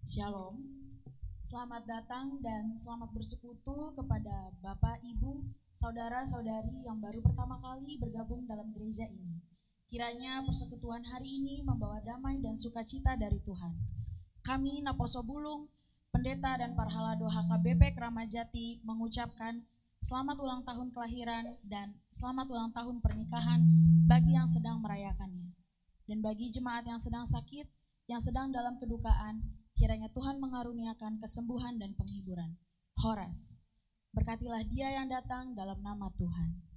Shalom, selamat datang dan selamat bersekutu kepada Bapak, Ibu, Saudara-saudari yang baru pertama kali bergabung dalam gereja ini. Kiranya persekutuan hari ini membawa damai dan sukacita dari Tuhan. Kami Naposo Bulung, Pendeta dan Parhalado HKBP Kramajati mengucapkan selamat ulang tahun kelahiran dan selamat ulang tahun pernikahan bagi yang sedang merayakannya. Dan bagi jemaat yang sedang sakit, yang sedang dalam kedukaan, kiranya Tuhan mengaruniakan kesembuhan dan penghiburan. Horas, berkatilah dia yang datang dalam nama Tuhan.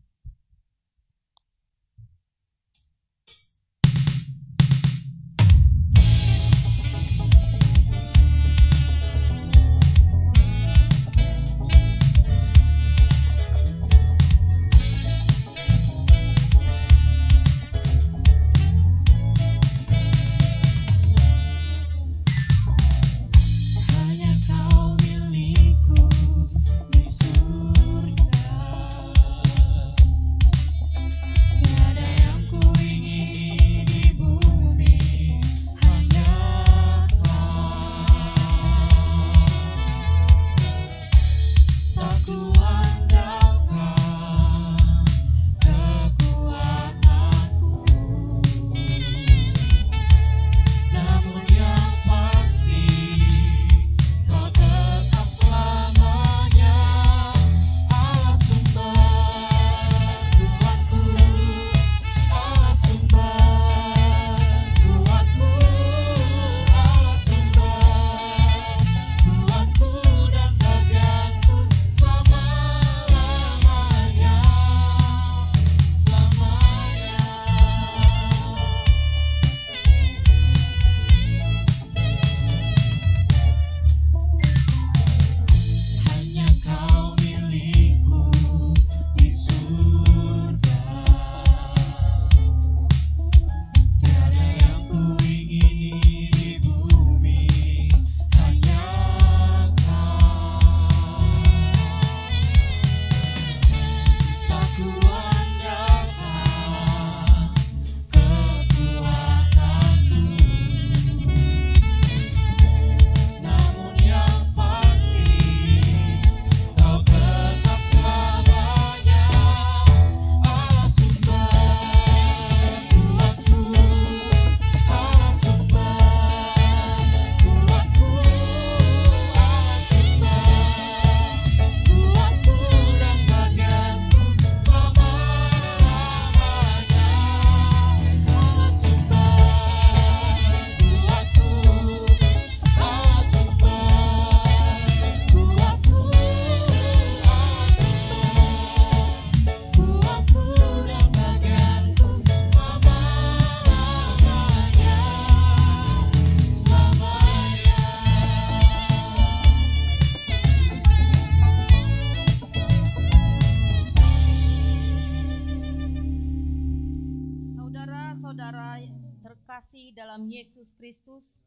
Dalam Yesus Kristus,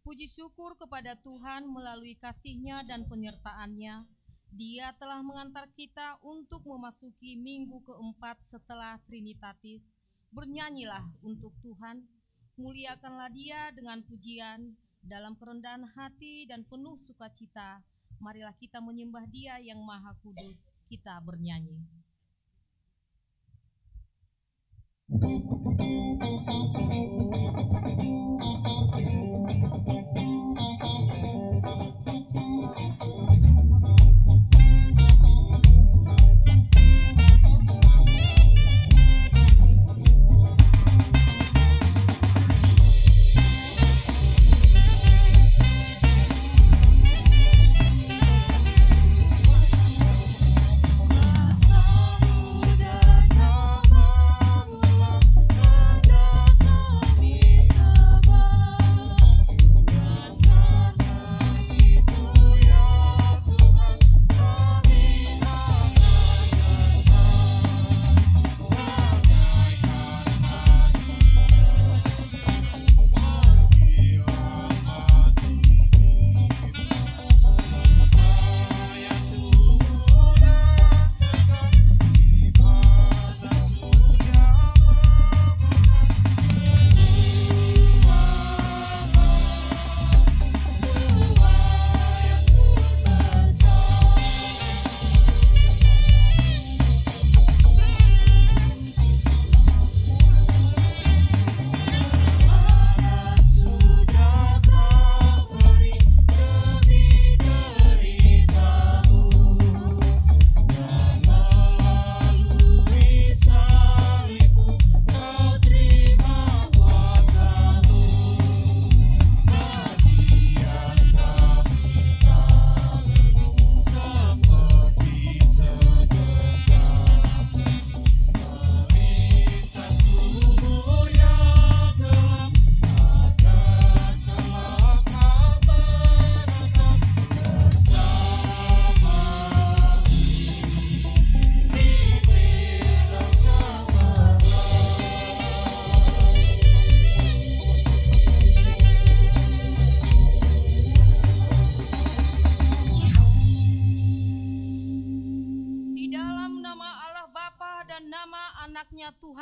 puji syukur kepada Tuhan melalui kasih-Nya dan penyertaan-Nya. Dia telah mengantar kita untuk memasuki minggu keempat setelah Trinitatis. Bernyanyilah untuk Tuhan, muliakanlah Dia dengan pujian dalam kerendahan hati dan penuh sukacita. Marilah kita menyembah Dia yang Maha Kudus. Kita bernyanyi. Kuasamu dan namamu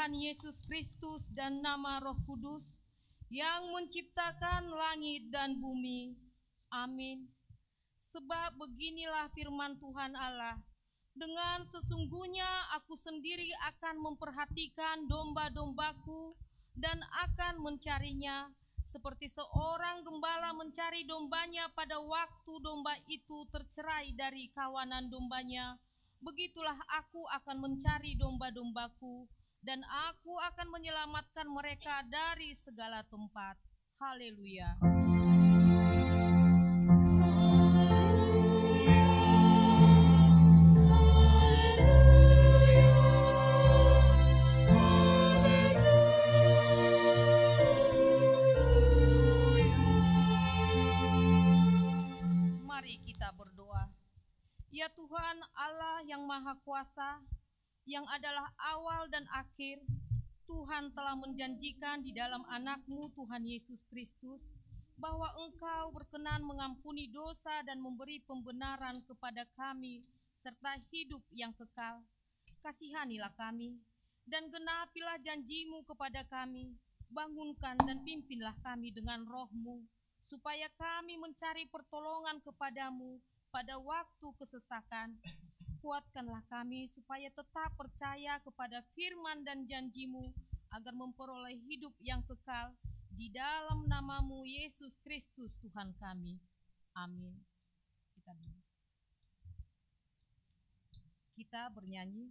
Tuhan Yesus Kristus dan nama Roh Kudus yang menciptakan langit dan bumi. Amin. Sebab beginilah firman Tuhan Allah, dengan sesungguhnya aku sendiri akan memperhatikan domba-dombaku dan akan mencarinya, seperti seorang gembala mencari dombanya pada waktu domba itu tercerai dari kawanan dombanya. Begitulah aku akan mencari domba-dombaku, dan aku akan menyelamatkan mereka dari segala tempat. Haleluya. Ya Tuhan Allah yang Maha Kuasa, yang adalah awal dan akhir, Tuhan telah menjanjikan di dalam anak-Mu Tuhan Yesus Kristus, bahwa Engkau berkenan mengampuni dosa dan memberi pembenaran kepada kami, serta hidup yang kekal. Kasihanilah kami, dan genapilah janji-Mu kepada kami, bangunkan dan pimpinlah kami dengan roh-Mu, supaya kami mencari pertolongan kepada-Mu pada waktu kesesakan. Kuatkanlah kami supaya tetap percaya kepada firman dan janji-Mu, agar memperoleh hidup yang kekal di dalam nama-Mu Yesus Kristus Tuhan kami. Amin. Kita bernyanyi.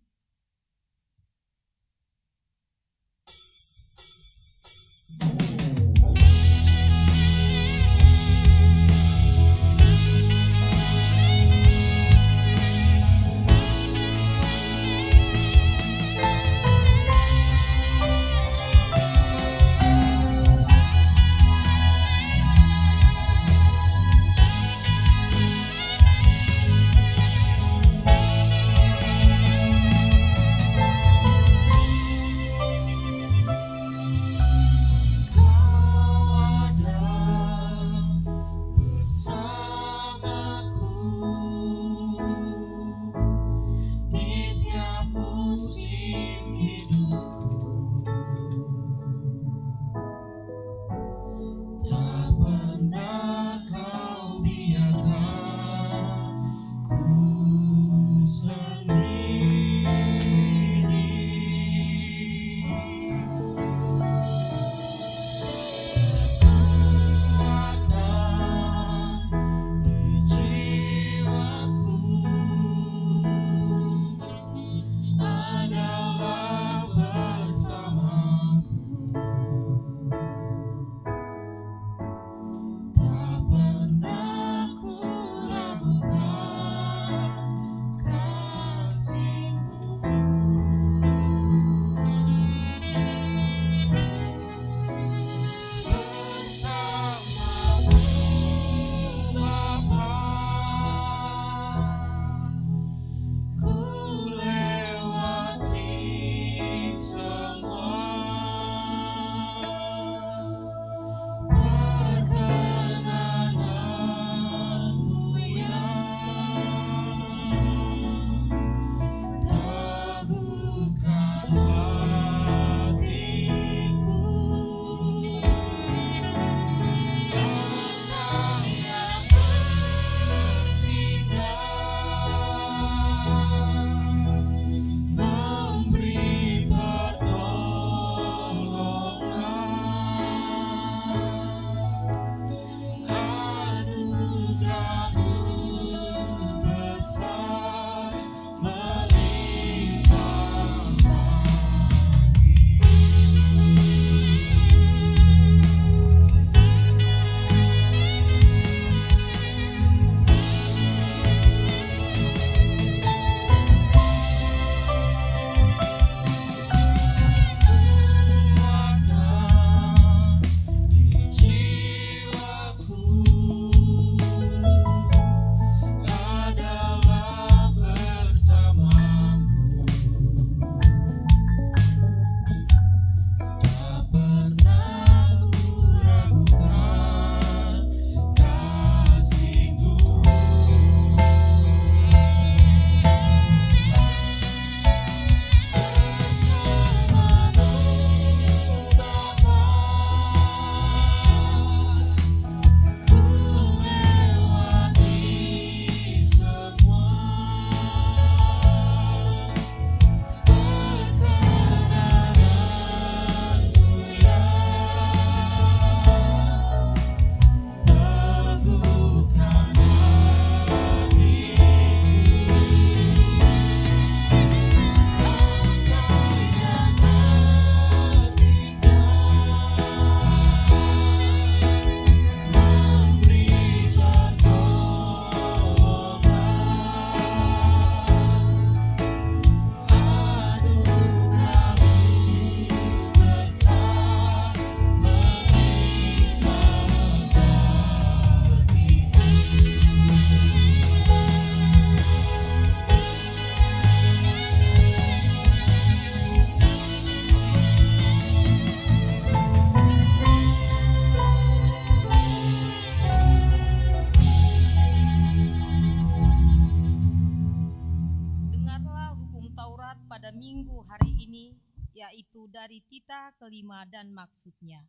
dari titah kelima dan maksudnya.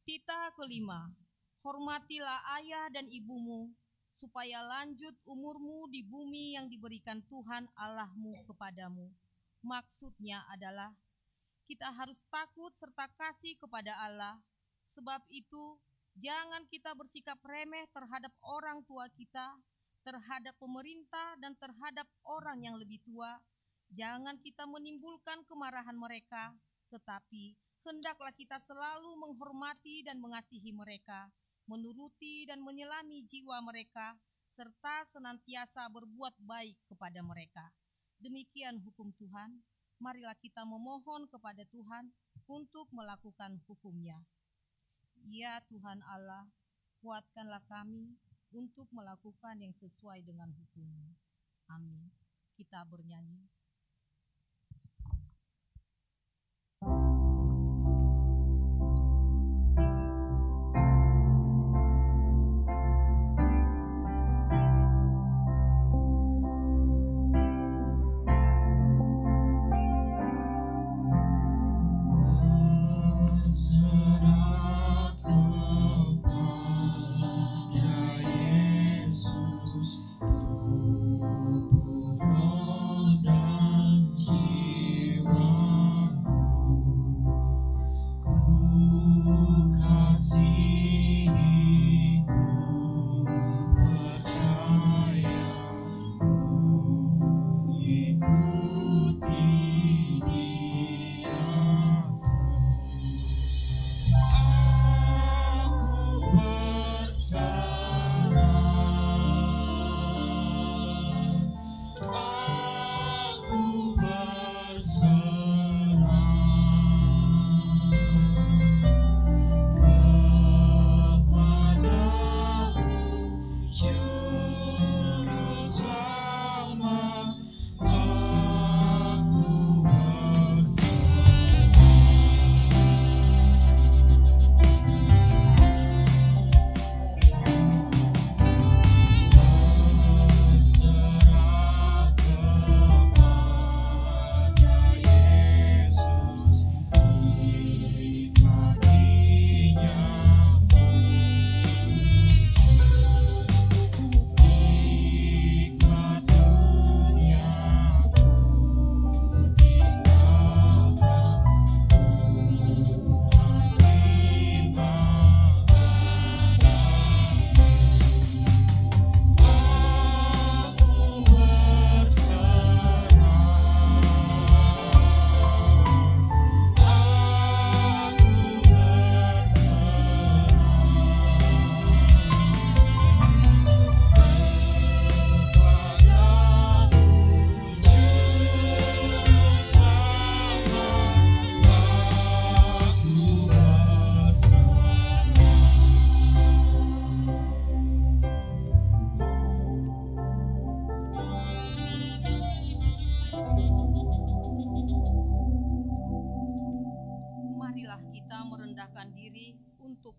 Titah kelima, hormatilah ayah dan ibumu, supaya lanjut umurmu di bumi yang diberikan Tuhan Allahmu kepadamu. Maksudnya adalah kita harus takut serta kasih kepada Allah. Sebab itu, jangan kita bersikap remeh terhadap orang tua kita, terhadap pemerintah, dan terhadap orang yang lebih tua. Jangan kita menimbulkan kemarahan mereka, tetapi hendaklah kita selalu menghormati dan mengasihi mereka, menuruti dan menyelami jiwa mereka, serta senantiasa berbuat baik kepada mereka. Demikian hukum Tuhan. Marilah kita memohon kepada Tuhan untuk melakukan hukum-Nya. Ya Tuhan Allah, kuatkanlah kami untuk melakukan yang sesuai dengan hukum-Mu. Amin. Kita bernyanyi.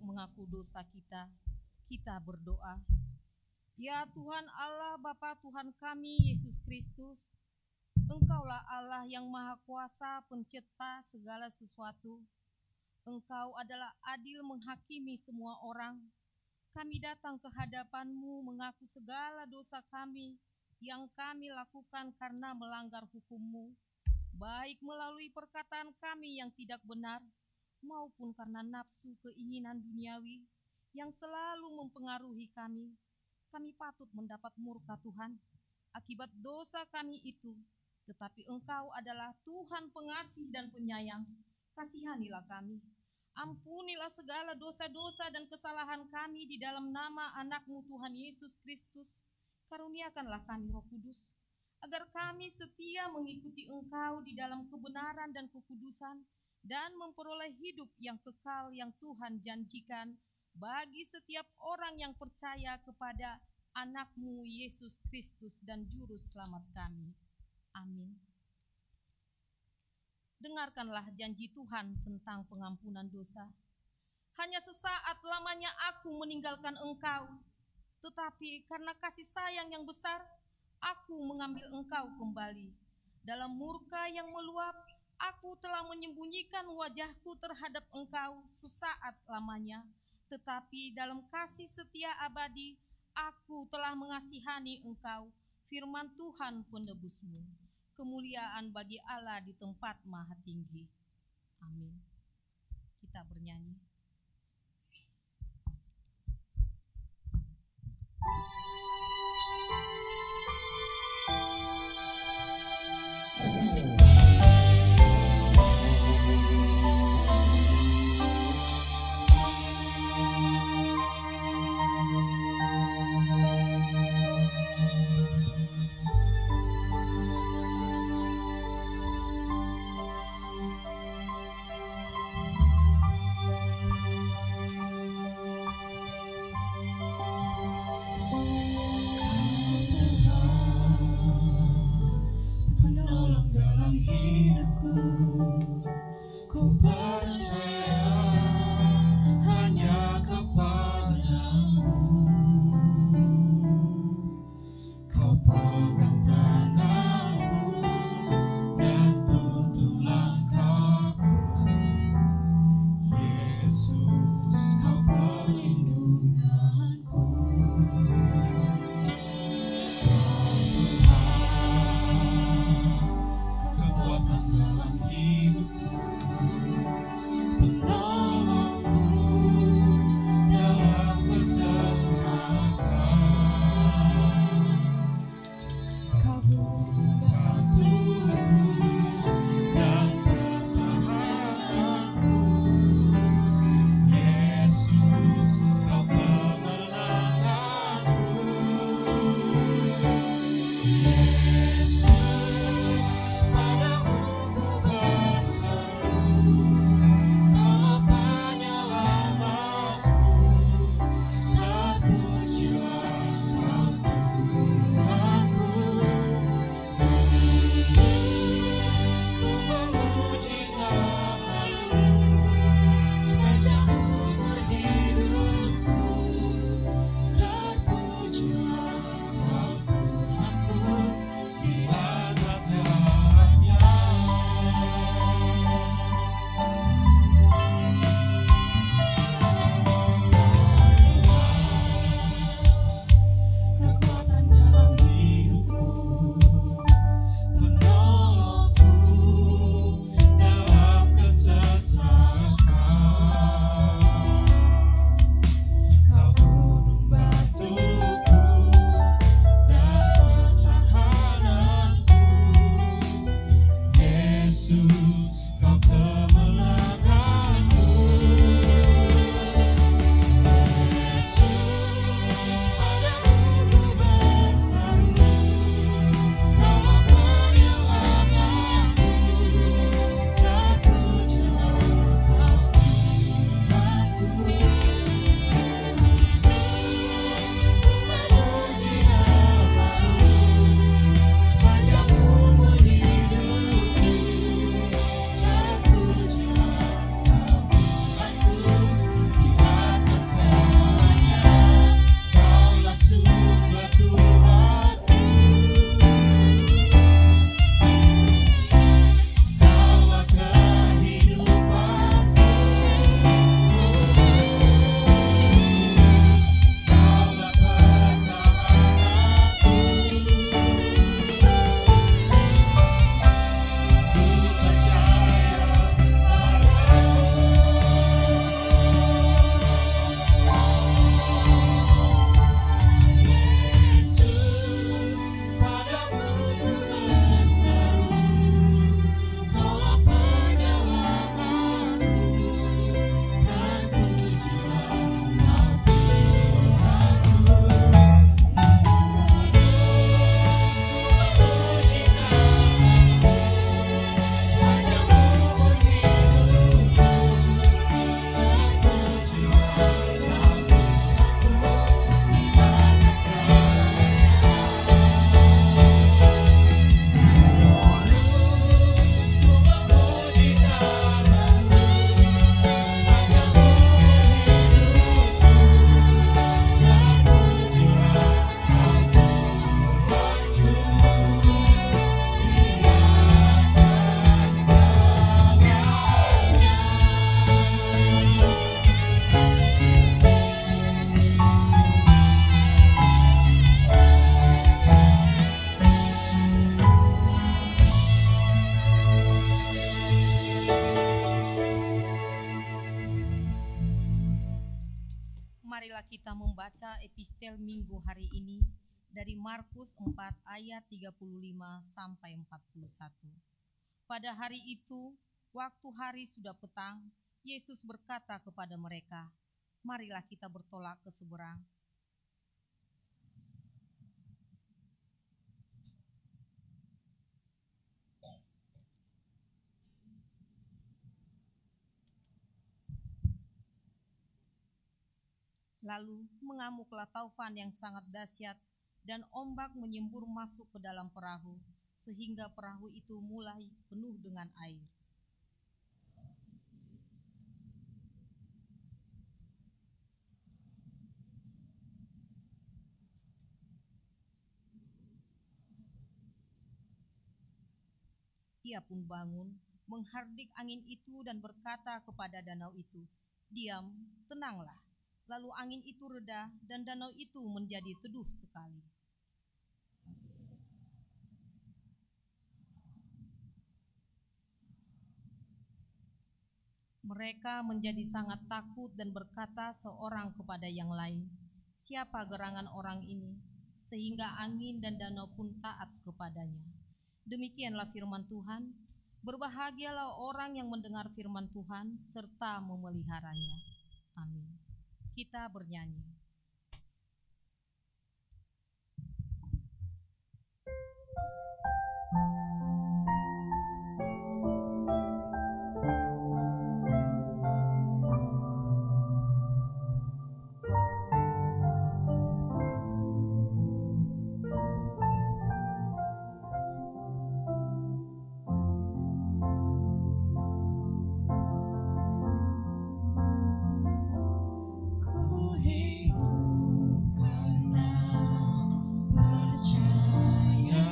Mengaku dosa kita, kita berdoa. Ya Tuhan Allah, Bapa Tuhan kami Yesus Kristus, Engkaulah Allah yang Maha Kuasa, pencipta segala sesuatu. Engkau adalah adil menghakimi semua orang. Kami datang ke hadapan-Mu mengaku segala dosa kami yang kami lakukan karena melanggar hukum-Mu, baik melalui perkataan kami yang tidak benar, maupun karena nafsu keinginan duniawi yang selalu mempengaruhi kami. Kami patut mendapat murka Tuhan akibat dosa kami itu. Tetapi Engkau adalah Tuhan pengasih dan penyayang. Kasihanilah kami. Ampunilah segala dosa-dosa dan kesalahan kami di dalam nama anak-Mu Tuhan Yesus Kristus. Karuniakanlah kami Roh Kudus, agar kami setia mengikuti Engkau di dalam kebenaran dan kekudusan, dan memperoleh hidup yang kekal yang Tuhan janjikan bagi setiap orang yang percaya kepada anak-Mu Yesus Kristus dan Juru Selamat kami. Amin. Dengarkanlah janji Tuhan tentang pengampunan dosa. Hanya sesaat lamanya aku meninggalkan Engkau, tetapi karena kasih sayang yang besar, aku mengambil Engkau kembali. Dalam murka yang meluap, Aku telah menyembunyikan wajahku terhadap Engkau sesaat lamanya, tetapi dalam kasih setia abadi, aku telah mengasihani Engkau, firman Tuhan penebusmu. Kemuliaan bagi Allah di tempat maha tinggi. Amin. Kita bernyanyi. Yesus, Marilah kita membaca epistel minggu hari ini dari Markus 4 ayat 35 sampai 41. Pada hari itu, waktu hari sudah petang, Yesus berkata kepada mereka, "Marilah kita bertolak ke seberang." Lalu mengamuklah taufan yang sangat dahsyat dan ombak menyembur masuk ke dalam perahu, sehingga perahu itu mulai penuh dengan air. Ia pun bangun, menghardik angin itu dan berkata kepada danau itu, "Diam, tenanglah." Lalu angin itu reda dan danau itu menjadi teduh sekali. Mereka menjadi sangat takut dan berkata seorang kepada yang lain, "Siapa gerangan orang ini, sehingga angin dan danau pun taat kepadanya?" Demikianlah firman Tuhan. Berbahagialah orang yang mendengar firman Tuhan serta memeliharanya. Amin. Kita bernyanyi. Percaya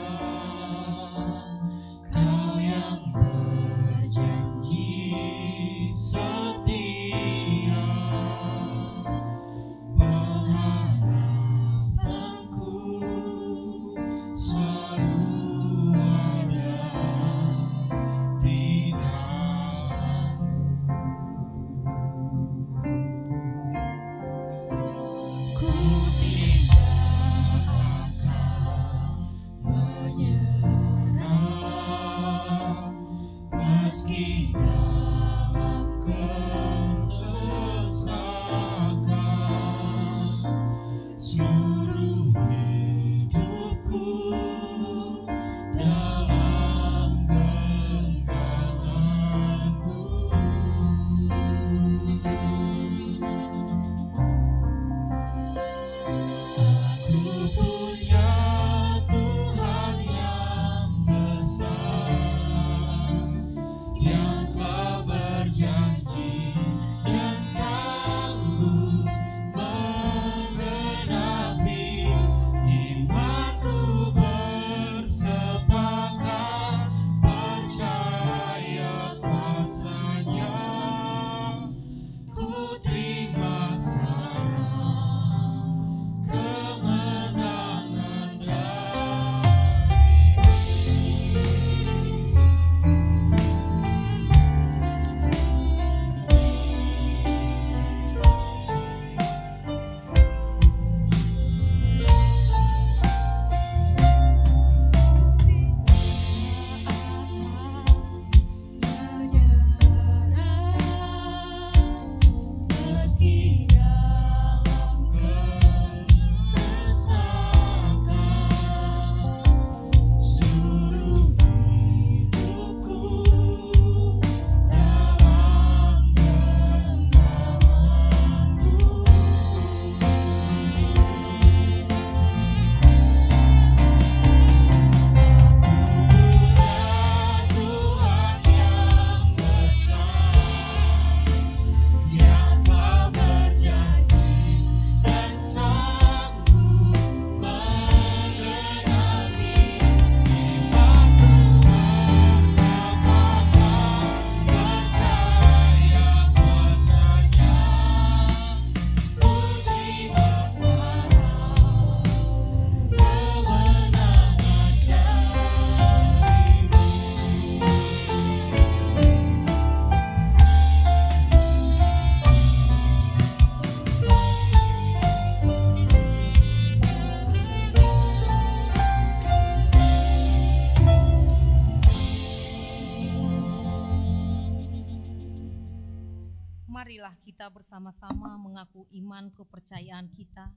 marilah kita bersama-sama mengaku iman kepercayaan kita,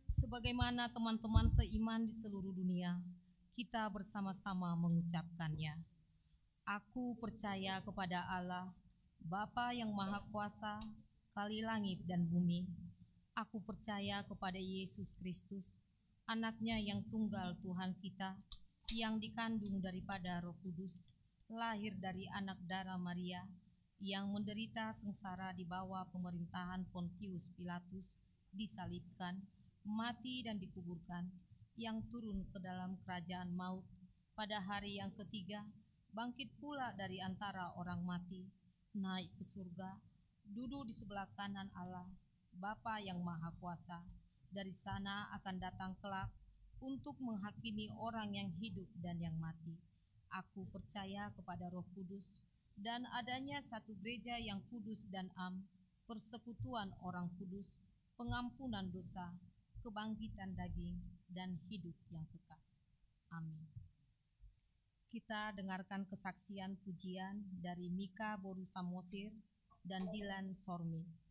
sebagaimana teman-teman seiman di seluruh dunia, kita bersama-sama mengucapkannya. Aku percaya kepada Allah, Bapa yang Maha Kuasa, Kali langit dan bumi. Aku percaya kepada Yesus Kristus, Anak-Nya yang tunggal Tuhan kita, yang dikandung daripada Roh Kudus, lahir dari anak darah Maria, yang menderita sengsara di bawah pemerintahan Pontius Pilatus, disalibkan, mati dan dikuburkan, yang turun ke dalam kerajaan maut, pada hari yang ketiga, bangkit pula dari antara orang mati, naik ke surga, duduk di sebelah kanan Allah, Bapa yang Maha Kuasa. Dari sana akan datang kelak untuk menghakimi orang yang hidup dan yang mati. Aku percaya kepada Roh Kudus dan adanya satu gereja yang kudus dan am, persekutuan orang kudus, pengampunan dosa, kebangkitan daging, dan hidup yang kekal. Amin. Kita dengarkan kesaksian pujian dari Mika Boru Samosir dan Dilan Sormi.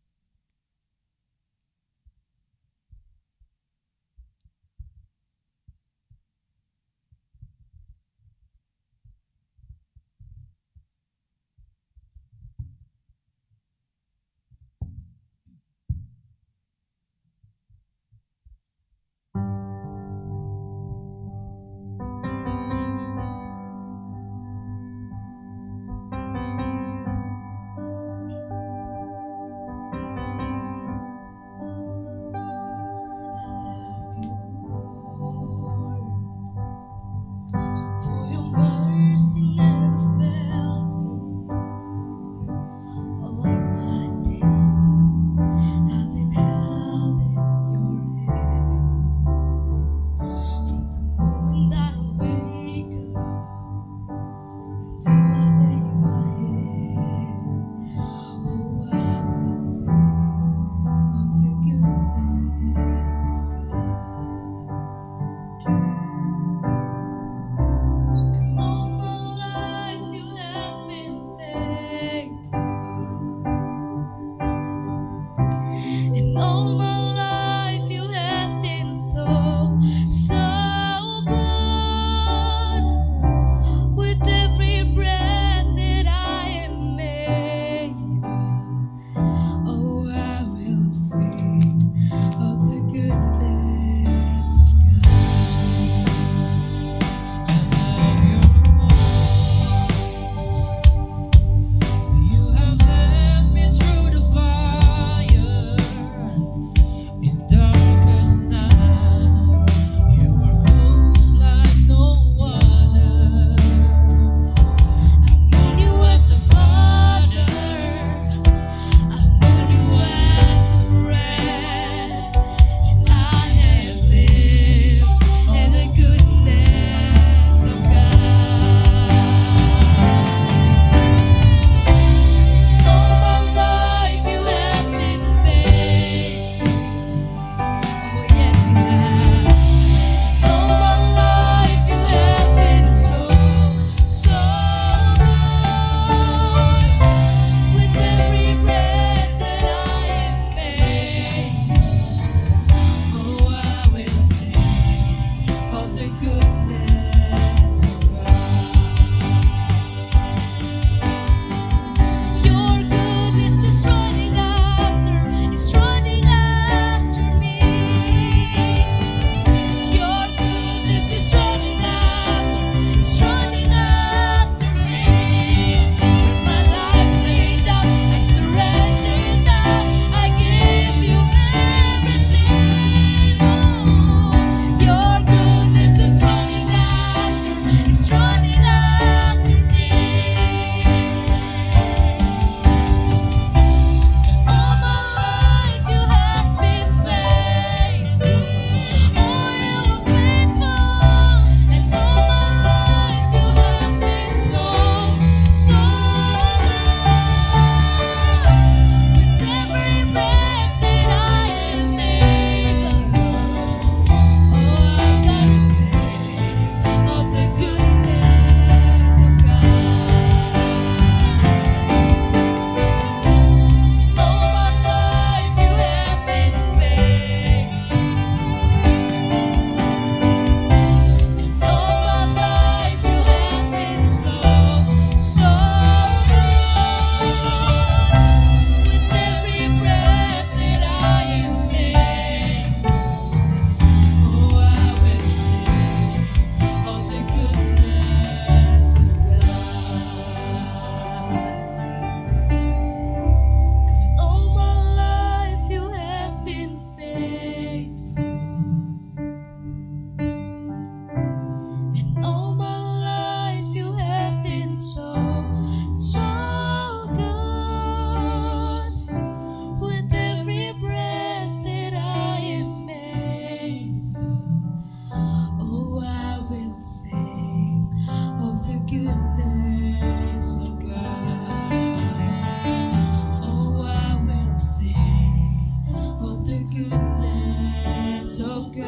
goodness of God.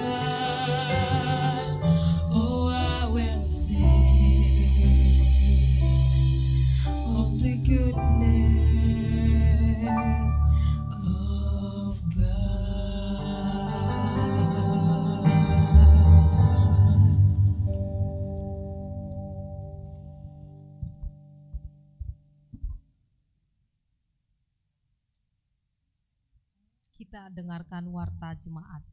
Oh, I will sing of the goodness of God. Kita dengarkan warta jemaat.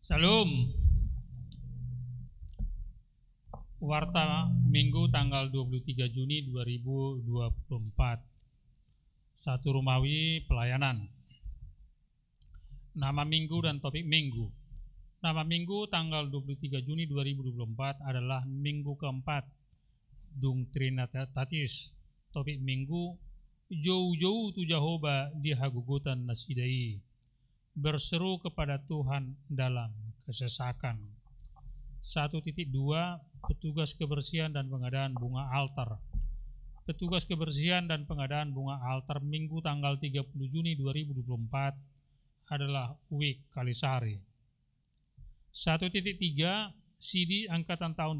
Salam. Warta Minggu tanggal 23 Juni 2024. Satu Romawi pelayanan. Nama minggu dan topik minggu. Nama minggu tanggal 23 Juni 2024 adalah minggu keempat Dung Trinitatis. Topik minggu, jauh-jauh tu Jehovah di hagugutan nasidai, berseru kepada Tuhan dalam kesesakan. 1.2 Petugas kebersihan dan pengadaan bunga altar. Petugas kebersihan dan pengadaan bunga altar Minggu tanggal 30 Juni 2024 adalah Wik Kalisari. 1.3 CD Angkatan tahun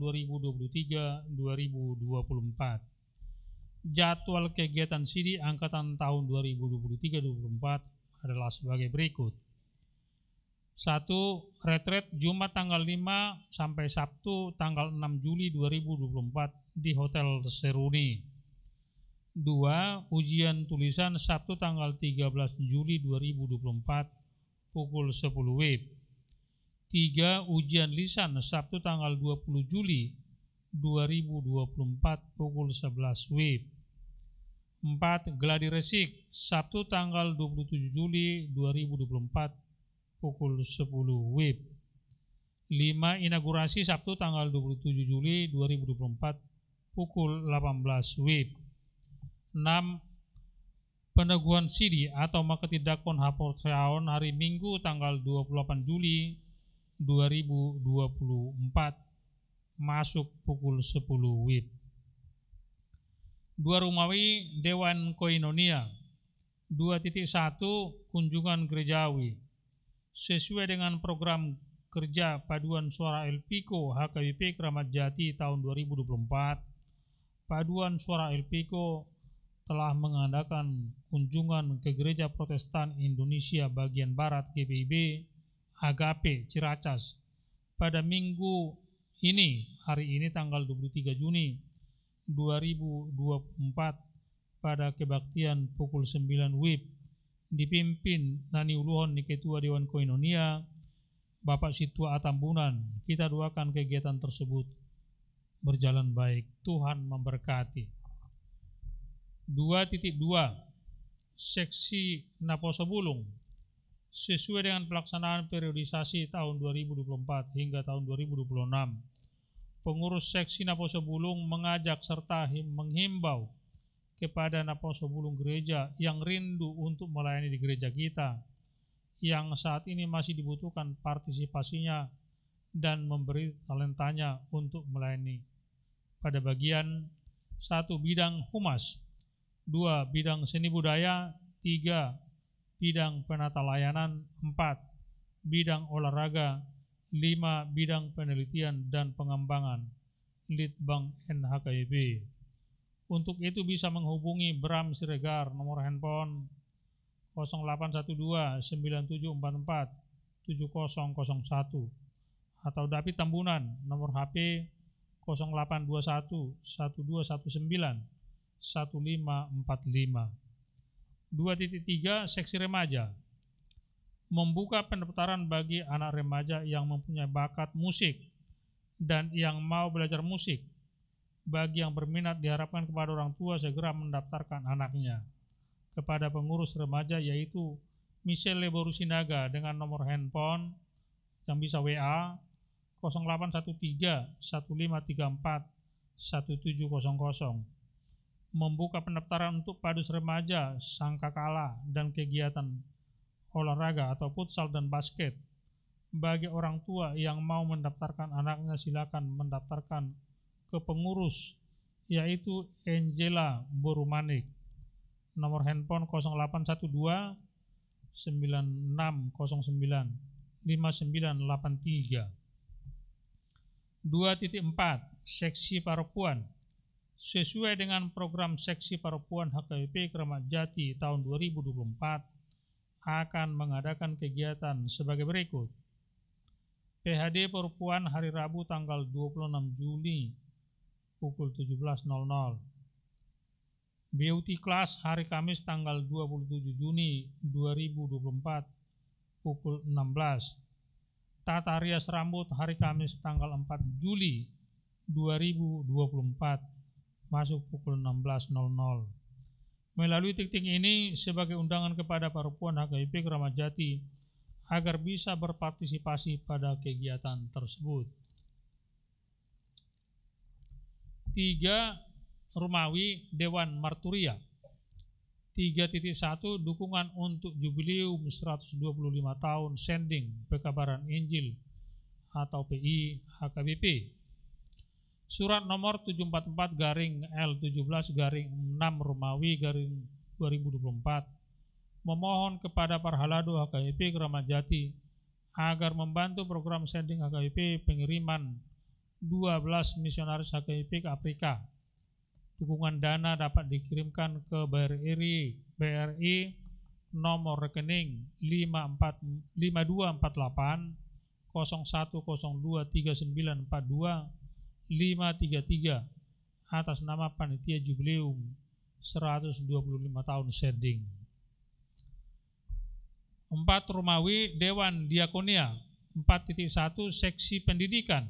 2023-2024. Jadwal kegiatan CD Angkatan tahun 2023-2024 adalah sebagai berikut. 1. Retret Jumat tanggal 5 sampai Sabtu tanggal 6 Juli 2024 di Hotel Seruni. 2. Ujian tulisan Sabtu tanggal 13 Juli 2024 pukul 10 WIB. 3. Ujian lisan Sabtu tanggal 20 Juli 2024 pukul 11 WIB. 4. Gladi resik Sabtu tanggal 27 Juli 2024 pukul 10 WIB. 5. Inaugurasi Sabtu tanggal 27 Juli 2024 pukul 18 WIB. 6. Peneguhan CD atau Maketidakon Haporsaon hari Minggu tanggal 28 Juli 2024 masuk pukul 10 WIB. 2. Romawi Dewan Koinonia. 2.1 Kunjungan Gerejawi. Sesuai dengan program kerja paduan suara LPIKO HKBP Kramat Jati tahun 2024, paduan suara LPIKO telah mengadakan kunjungan ke Gereja Protestan Indonesia bagian Barat GPIB Agape Ciracas pada minggu ini, hari ini tanggal 23 Juni 2024 pada kebaktian pukul 9 WIB, dipimpin Nani Uluhon ni Ketua Dewan Koinonia Bapak Situa Atambunan. Kita doakan kegiatan tersebut berjalan baik. Tuhan memberkati. 2.2 Seksi Naposo Bulung. Sesuai dengan pelaksanaan periodisasi tahun 2024 hingga tahun 2026, pengurus Seksi Naposo Bulung mengajak serta menghimbau kepada Naposo Bulung gereja yang rindu untuk melayani di gereja kita, yang saat ini masih dibutuhkan partisipasinya dan memberi talentanya untuk melayani pada bagian 1. Bidang humas, 2. Bidang seni budaya, 3. Bidang penata layanan, 4. Bidang olahraga, 5. Bidang penelitian dan pengembangan, Litbang NHKBP. Untuk itu bisa menghubungi Bram Siregar, nomor handphone 0812 9744 7001, atau David Tambunan, nomor HP 0821 1219 1545. 2.3 Seksi Remaja. Membuka pendaftaran bagi anak remaja yang mempunyai bakat musik dan yang mau belajar musik. Bagi yang berminat diharapkan kepada orang tua segera mendaftarkan anaknya kepada pengurus remaja, yaitu Michelle Borusinaga dengan nomor handphone yang bisa WA 0813 1534 1700, membuka pendaftaran untuk padus remaja, sangkakala, dan kegiatan olahraga atau futsal dan basket. Bagi orang tua yang mau mendaftarkan anaknya, silakan mendaftarkan ke pengurus, yaitu Angela Borumanik. Nomor handphone 0812 9609 5983. 2.4 Seksi Perempuan. Sesuai dengan program Seksi Perempuan HKBP Kramat Jati tahun 2024 akan mengadakan kegiatan sebagai berikut. PHD Perempuan hari Rabu tanggal 26 Juli pukul 17.00. Beauty Class hari Kamis tanggal 27 Juni 2024 pukul 16. Tata rias rambut hari Kamis tanggal 4 Juli 2024 masuk pukul 16.00. Melalui titik ini sebagai undangan kepada perempuan HKBP Kramat Jati agar bisa berpartisipasi pada kegiatan tersebut. 3. Rumawi Dewan Marturia. 3.1 Dukungan untuk Jubileum 125 tahun Sending Pekabaran Injil atau PI HKBP. Surat nomor 744/L17/6 Rumawi 2024 memohon kepada Parhalado HKBP Kramat Jati agar membantu program Sending HKBP pengiriman 12 misionaris HKBP ke Afrika. Dukungan dana dapat dikirimkan ke BRI nomor rekening 5248 0102 3942 533 atas nama Panitia Jubileum 125 tahun Sending. 4. Rumawi Dewan Diakonia. 4.1 Seksi Pendidikan.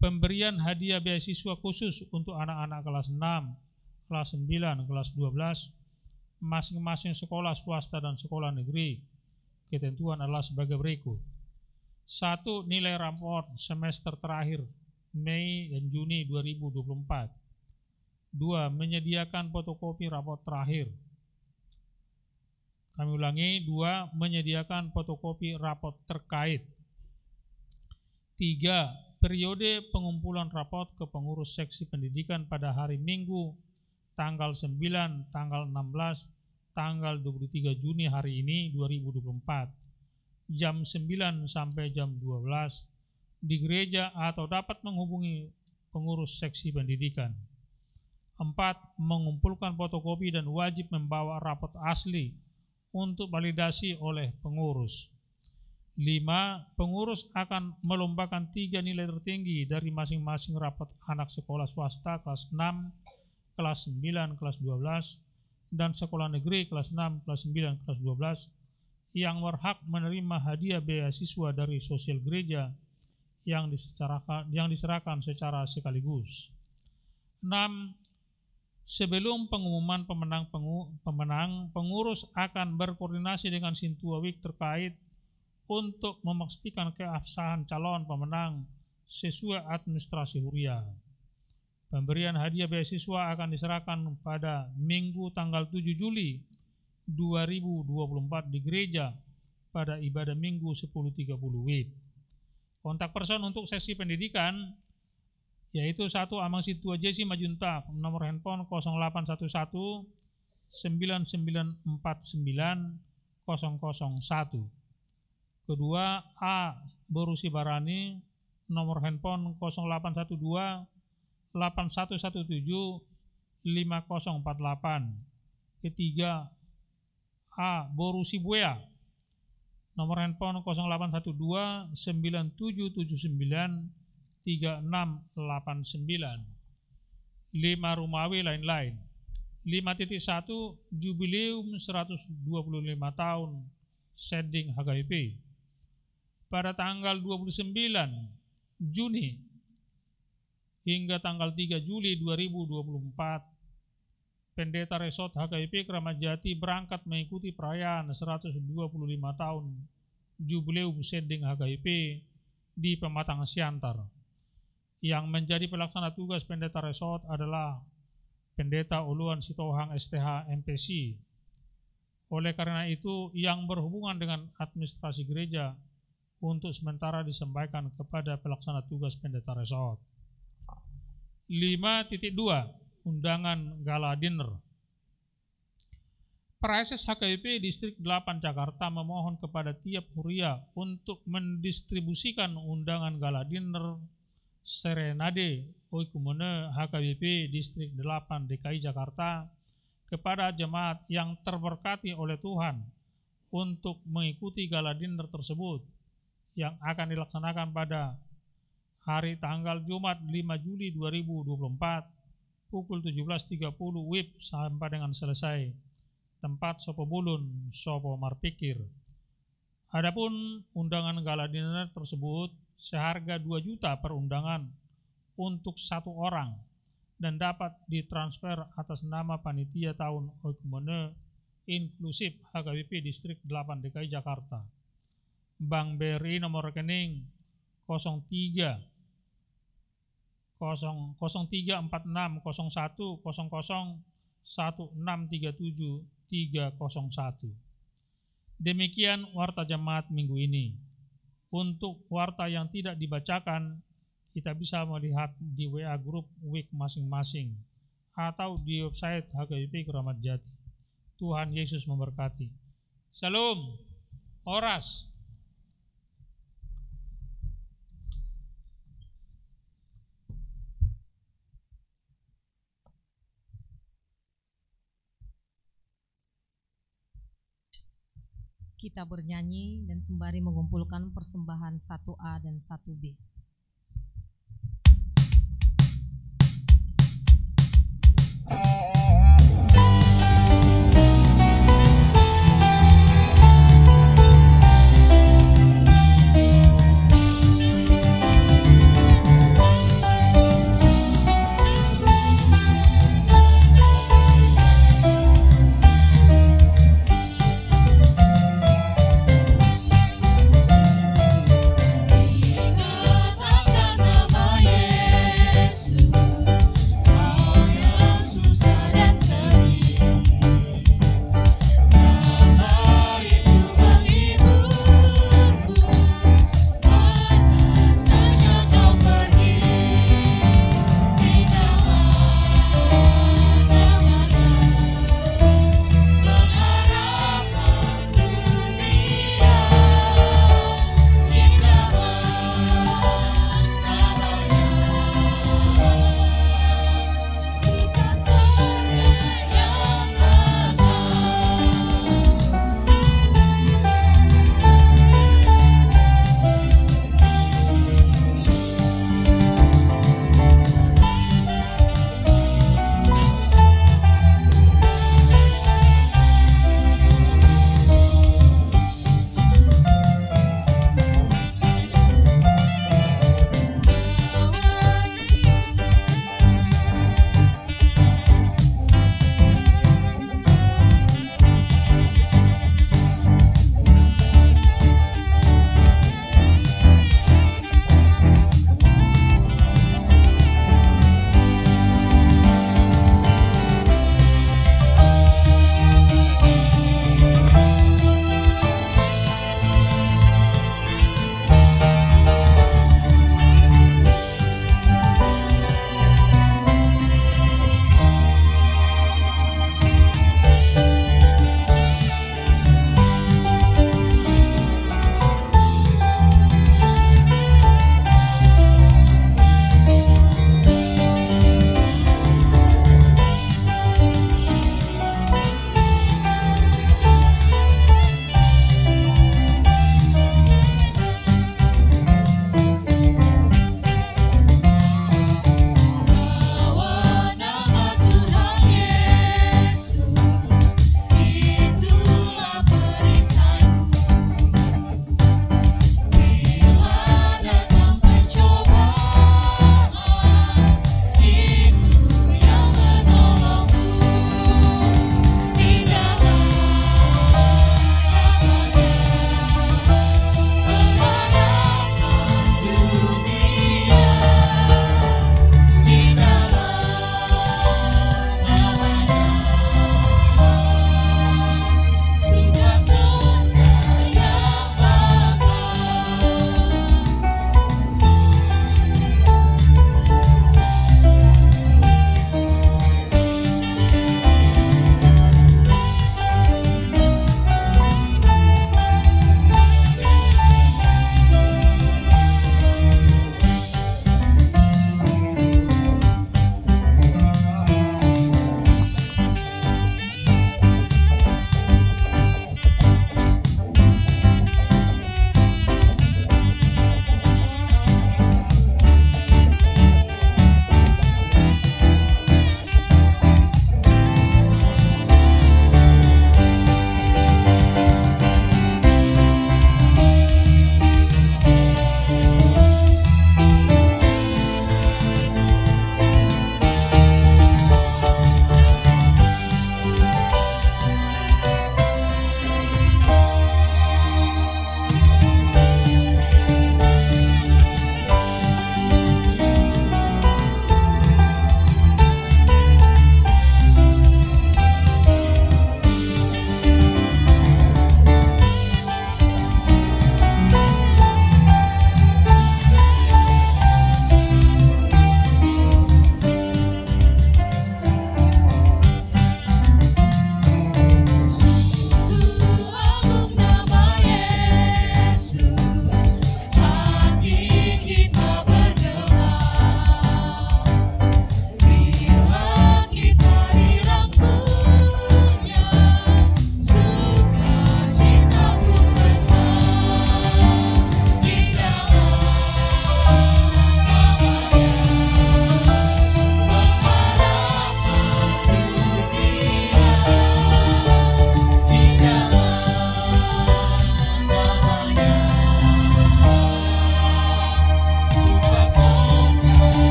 Pemberian hadiah beasiswa khusus untuk anak-anak kelas 6, kelas 9, kelas 12, masing-masing sekolah swasta dan sekolah negeri. Ketentuan adalah sebagai berikut. 1. Nilai raport semester terakhir Mei dan Juni 2024. 2. Menyediakan fotokopi raport terakhir. Kami ulangi, 2. Menyediakan fotokopi raport terkait. 3. Periode pengumpulan raport ke pengurus seksi pendidikan pada hari Minggu, tanggal 9, tanggal 16, tanggal 23 Juni hari ini 2024, jam 9 sampai jam 12 di gereja atau dapat menghubungi pengurus seksi pendidikan. 4. Mengumpulkan fotokopi dan wajib membawa raport asli untuk validasi oleh pengurus. 5. Pengurus akan melombakan 3 nilai tertinggi dari masing-masing raport anak sekolah swasta kelas 6, kelas 9, kelas 12, dan sekolah negeri kelas 6, kelas 9, kelas 12 yang berhak menerima hadiah beasiswa dari sosial gereja yang diserahkan secara sekaligus. 6. Sebelum pengumuman pemenang, pengurus akan berkoordinasi dengan Sintua Week terkait untuk memastikan keabsahan calon pemenang sesuai administrasi Huria. Pemberian hadiah beasiswa akan diserahkan pada Minggu tanggal 7 Juli 2024 di gereja pada ibadah Minggu 10.30 WIB. Kontak person untuk seksi pendidikan yaitu 1. Amang Sintua Jesi Majuntak, nomor handphone 0811 9949 001. Kedua, A. Borusi Barani, nomor handphone 0812 8117 5048. Ketiga, A. Borusi Buea, nomor handphone 0812 9779 3689. 5. Rumawi lain-lain. 5.1 Jubileum 125 tahun Sending HKBP. Pada tanggal 29 Juni hingga tanggal 3 Juli 2024, Pendeta Resort HKBP Kramat Jati berangkat mengikuti perayaan 125 tahun Jubileum Sending HKBP di Pematang Siantar. Yang menjadi pelaksana tugas Pendeta Resort adalah Pendeta Uluan Sitohang STH MPC. Oleh karena itu, yang berhubungan dengan administrasi gereja untuk sementara disampaikan kepada pelaksana tugas pendeta resort. 5.2 Undangan Gala Dinner. Praeses HKBP Distrik 8 Jakarta memohon kepada tiap huria untuk mendistribusikan undangan Gala Dinner Serenade Oikumene HKBP Distrik 8 DKI Jakarta kepada jemaat yang terberkati oleh Tuhan untuk mengikuti Gala Dinner tersebut yang akan dilaksanakan pada hari tanggal Jumat 5 Juli 2024 pukul 17.30 WIB sampai dengan selesai. Tempat Sopo Bulun, Sopo Marpikir. Adapun undangan Gala Dinner tersebut seharga 2 juta per undangan untuk 1 orang dan dapat ditransfer atas nama panitia tahun Oikumene inklusif HKBP Distrik 8 DKI Jakarta. Bank BRI nomor rekening 03 03460100 1637 301. Demikian warta jemaat minggu ini. Untuk warta yang tidak dibacakan, kita bisa melihat di WA Group Week masing-masing atau di website HKBP Keramat Jati. Tuhan Yesus memberkati. Shalom. Oras. Kita bernyanyi dan sembari mengumpulkan persembahan 1A dan 1B. Ingat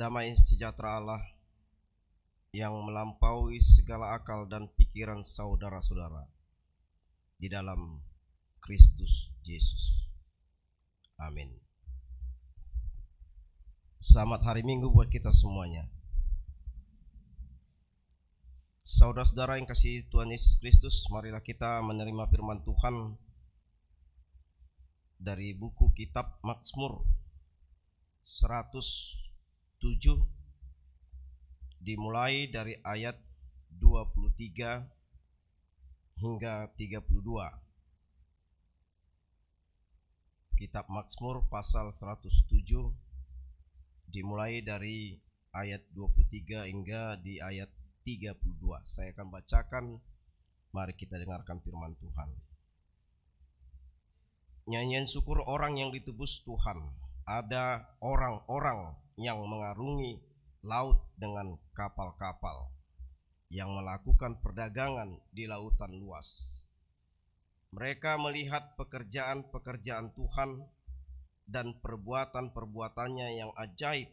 Damai sejahtera Allah yang melampaui segala akal dan pikiran saudara-saudara di dalam Kristus Yesus. Amin. Selamat hari Minggu buat kita semuanya. Saudara-saudara yang kasih Tuhan Yesus Kristus, marilah kita menerima firman Tuhan dari buku kitab Mazmur 107, dimulai dari ayat 23 hingga 32. Kitab Mazmur pasal 107 dimulai dari ayat 23 hingga di ayat 32. Saya akan bacakan, mari kita dengarkan firman Tuhan. Nyanyian syukur orang yang ditebus Tuhan. Ada orang-orang yang mengarungi laut dengan kapal-kapal, yang melakukan perdagangan di lautan luas. Mereka melihat pekerjaan-pekerjaan Tuhan dan perbuatan-perbuatannya yang ajaib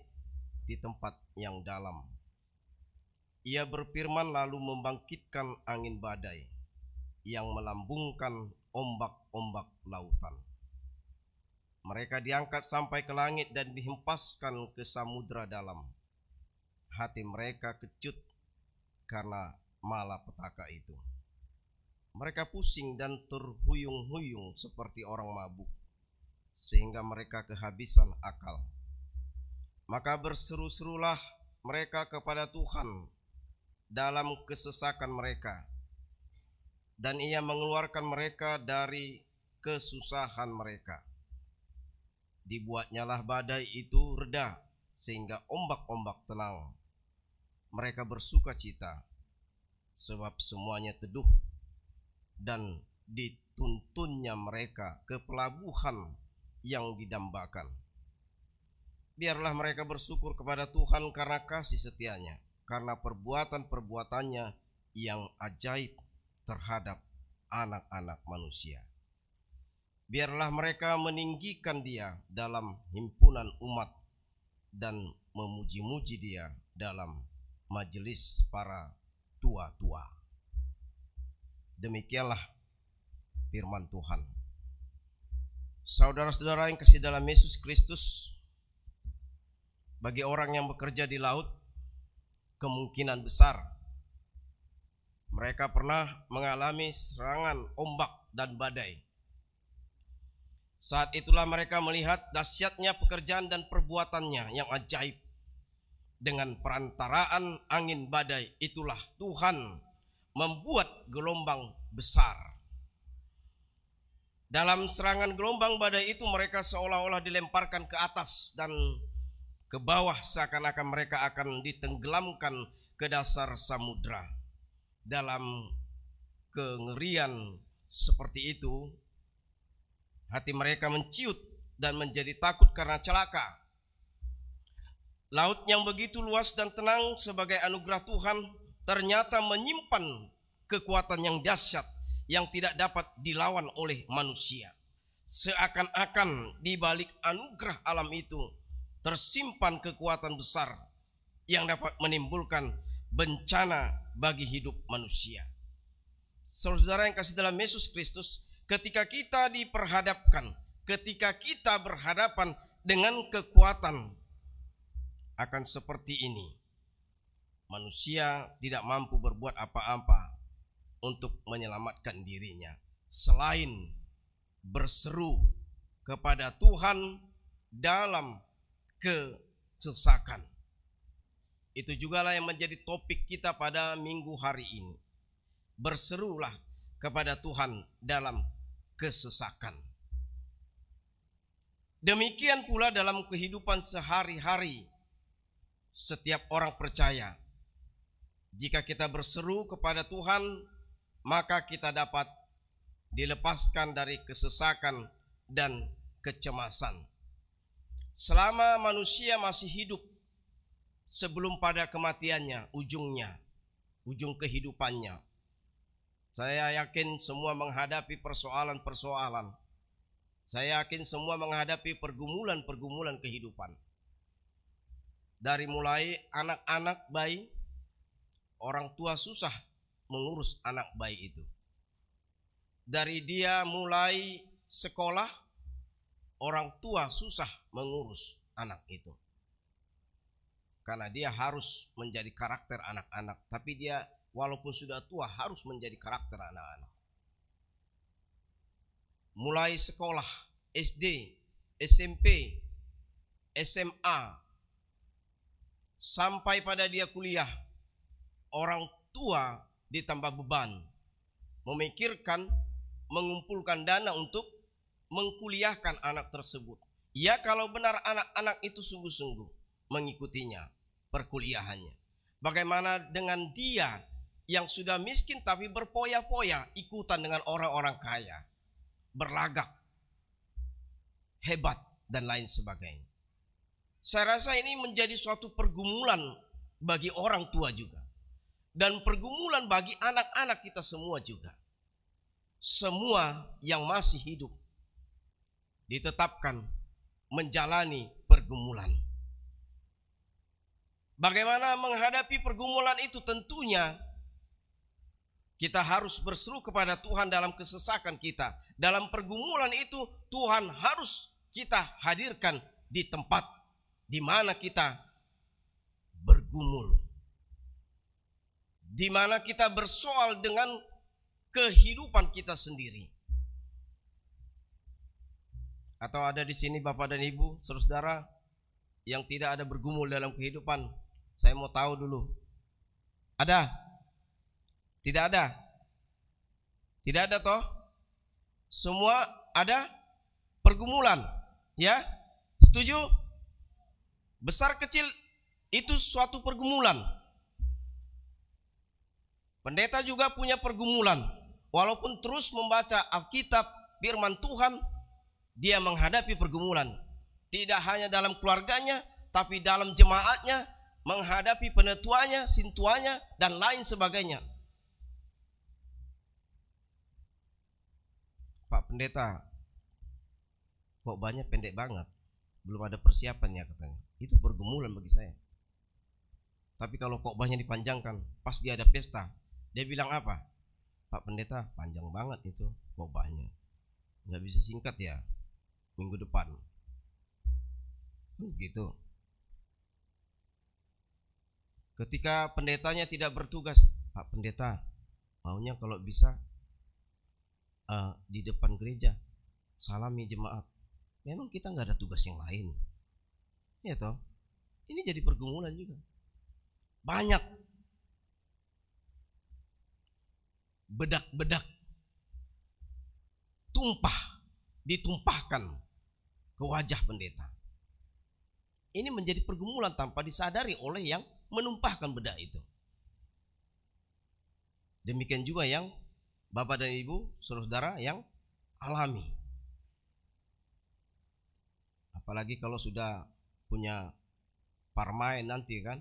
di tempat yang dalam. Ia berfirman lalu membangkitkan angin badai yang melambungkan ombak-ombak lautan. Mereka diangkat sampai ke langit dan dihempaskan ke samudra dalam. Hati mereka kecut karena malapetaka itu. Mereka pusing dan terhuyung-huyung seperti orang mabuk, sehingga mereka kehabisan akal. Maka berseru-serulah mereka kepada Tuhan dalam kesesakan mereka, dan Ia mengeluarkan mereka dari kesusahan mereka. Dibuatnyalah badai itu reda, sehingga ombak-ombak tenang. Mereka bersuka cita, sebab semuanya teduh, dan dituntunnya mereka ke pelabuhan yang didambakan. Biarlah mereka bersyukur kepada Tuhan karena kasih setianya, karena perbuatan-perbuatannya yang ajaib terhadap anak-anak manusia. Biarlah mereka meninggikan Dia dalam himpunan umat dan memuji-muji Dia dalam majelis para tua-tua. Demikianlah firman Tuhan. Saudara-saudara yang kasih dalam Yesus Kristus, bagi orang yang bekerja di laut, kemungkinan besar mereka pernah mengalami serangan ombak dan badai. Saat itulah mereka melihat dahsyatnya pekerjaan dan perbuatannya yang ajaib. Dengan perantaraan angin badai itulah Tuhan membuat gelombang besar. Dalam serangan gelombang badai itu mereka seolah-olah dilemparkan ke atas dan ke bawah, seakan-akan mereka akan ditenggelamkan ke dasar samudra. Dalam kengerian seperti itu, hati mereka menciut dan menjadi takut karena celaka. Laut yang begitu luas dan tenang sebagai anugerah Tuhan ternyata menyimpan kekuatan yang dahsyat yang tidak dapat dilawan oleh manusia. Seakan-akan di balik anugerah alam itu tersimpan kekuatan besar yang dapat menimbulkan bencana bagi hidup manusia. Saudara yang kasih dalam Yesus Kristus, ketika kita berhadapan dengan kekuatan akan seperti ini, manusia tidak mampu berbuat apa-apa untuk menyelamatkan dirinya selain berseru kepada Tuhan dalam kesesakan. Itu jugalah yang menjadi topik kita pada minggu hari ini. Berserulah kepada Tuhan dalam kesesakan. Demikian pula dalam kehidupan sehari-hari setiap orang percaya. Jika kita berseru kepada Tuhan, maka kita dapat dilepaskan dari kesesakan dan kecemasan. Selama manusia masih hidup, sebelum pada kematiannya, ujung kehidupannya, saya yakin semua menghadapi persoalan-persoalan. Saya yakin semua menghadapi pergumulan-pergumulan kehidupan. Dari mulai anak-anak bayi, orang tua susah mengurus anak bayi itu. Dari dia mulai sekolah, orang tua susah mengurus anak itu. Karena dia harus menjadi karakter anak-anak. Tapi dia walaupun sudah tua harus menjadi karakter anak-anak. Mulai sekolah, SD, SMP, SMA, sampai pada dia kuliah, orang tua ditambah beban memikirkan, mengumpulkan dana untuk mengkuliahkan anak tersebut. Ya, kalau benar anak-anak itu sungguh-sungguh mengikutinya perkuliahannya. Bagaimana dengan dia yang sudah miskin tapi berpoya-poya ikutan dengan orang-orang kaya, berlagak, hebat dan lain sebagainya. Saya rasa ini menjadi suatu pergumulan bagi orang tua juga. Dan pergumulan bagi anak-anak kita semua juga. Semua yang masih hidup ditetapkan menjalani pergumulan. Bagaimana menghadapi pergumulan itu? Tentunya kita harus berseru kepada Tuhan dalam kesesakan kita. Dalam pergumulan itu Tuhan harus kita hadirkan di tempat di mana kita bergumul, di mana kita bersoal dengan kehidupan kita sendiri. Atau ada di sini Bapak dan Ibu, saudara yang tidak ada bergumul dalam kehidupan? Saya mau tahu dulu. Ada? Tidak ada? Tidak ada toh? Semua ada pergumulan, ya? Setuju? Besar kecil itu suatu pergumulan. Pendeta juga punya pergumulan. Walaupun terus membaca Alkitab, firman Tuhan, dia menghadapi pergumulan. Tidak hanya dalam keluarganya, tapi dalam jemaatnya, menghadapi penetuanya, sintuanya, dan lain sebagainya. Pak Pendeta, kok banyak pendek banget, belum ada persiapannya katanya. Itu pergumulan bagi saya. Tapi kalau khotbahnya dipanjangkan, pas dia ada pesta, dia bilang apa? Pak Pendeta, panjang banget itu khotbahnya, nggak bisa singkat ya minggu depan. Gitu. Ketika pendetanya tidak bertugas, Pak Pendeta, maunya kalau bisa di depan gereja salami jemaat. Memang kita nggak ada tugas yang lain, ya toh. Ini jadi pergumulan juga. Banyak bedak-bedak ditumpahkan ke wajah pendeta. Ini menjadi pergumulan tanpa disadari oleh yang menumpahkan bedak itu. Demikian juga yang Bapak dan Ibu, saudara yang alami. Apalagi kalau sudah punya parmain nanti kan,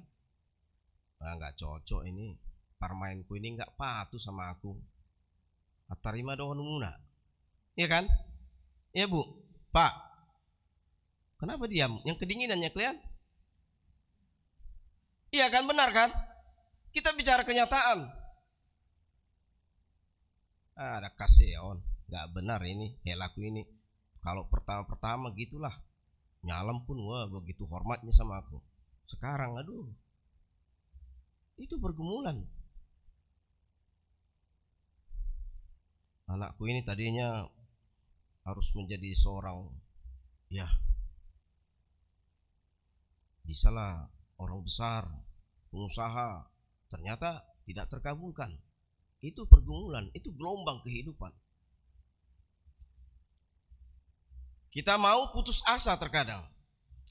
nggak cocok ini, parmainku ini nggak patuh sama aku. Atarima dohon muna, iya kan? Iya Bu, Pak. Kenapa diam? Yang kedinginannya kalian? Iya kan, benar kan? Kita bicara kenyataan. Ada kasih on, nggak benar ini, helaku ini. Kalau pertama-pertama gitulah, nyalam pun wah begitu hormatnya sama aku. Sekarang aduh, itu pergumulan. Anakku ini tadinya harus menjadi seorang, ya bisalah orang besar, pengusaha, ternyata tidak terkabulkan. Itu pergumulan, itu gelombang kehidupan. Kita mau putus asa terkadang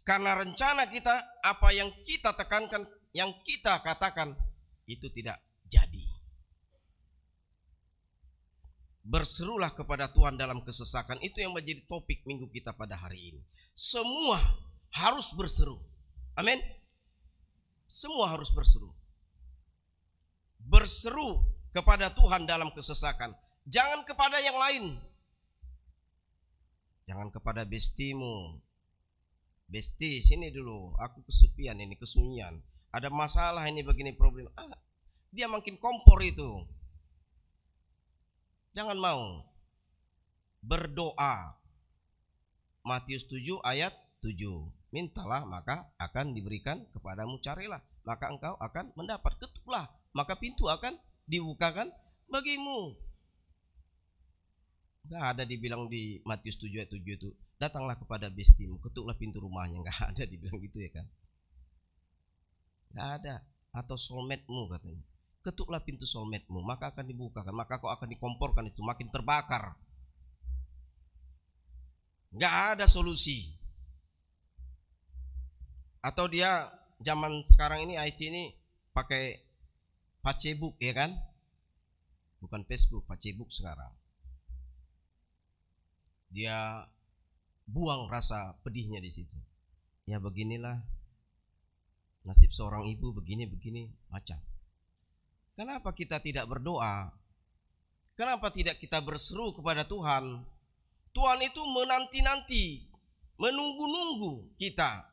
karena rencana kita, apa yang kita tekankan, yang kita katakan itu tidak jadi. Berserulah kepada Tuhan dalam kesesakan. Itu yang menjadi topik minggu kita pada hari ini. Semua harus berseru. Amin. Semua harus berseru. Berseru kepada Tuhan dalam kesesakan. Jangan kepada yang lain. Jangan kepada bestimu. Besti, sini dulu, aku kesepian ini, kesunyian. Ada masalah ini begini problem. Dia makin kompor itu. Jangan mau. Berdoa. Matius 7 ayat 7. Mintalah maka akan diberikan kepadamu, carilah maka engkau akan mendapat, ketuklah maka pintu akan dibukakan bagimu. Enggak ada dibilang di Matius 7 ayat 7 itu, datanglah kepada bestimu, ketuklah pintu rumahnya. Enggak ada dibilang gitu ya kan. Enggak ada. Atau soulmate-mu katanya, ketuklah pintu soulmate-mu maka akan dibukakan, maka kau akan dikomporkan itu, makin terbakar. Enggak ada solusi. Atau dia zaman sekarang ini IT ini pakai Facebook ya kan, bukan Facebook, Facebook sekarang. Dia buang rasa pedihnya di situ. Ya beginilah nasib seorang ibu, begini macam. Kenapa kita tidak berdoa? Kenapa tidak kita berseru kepada Tuhan? Tuhan itu menanti-nanti, menunggu-nunggu kita.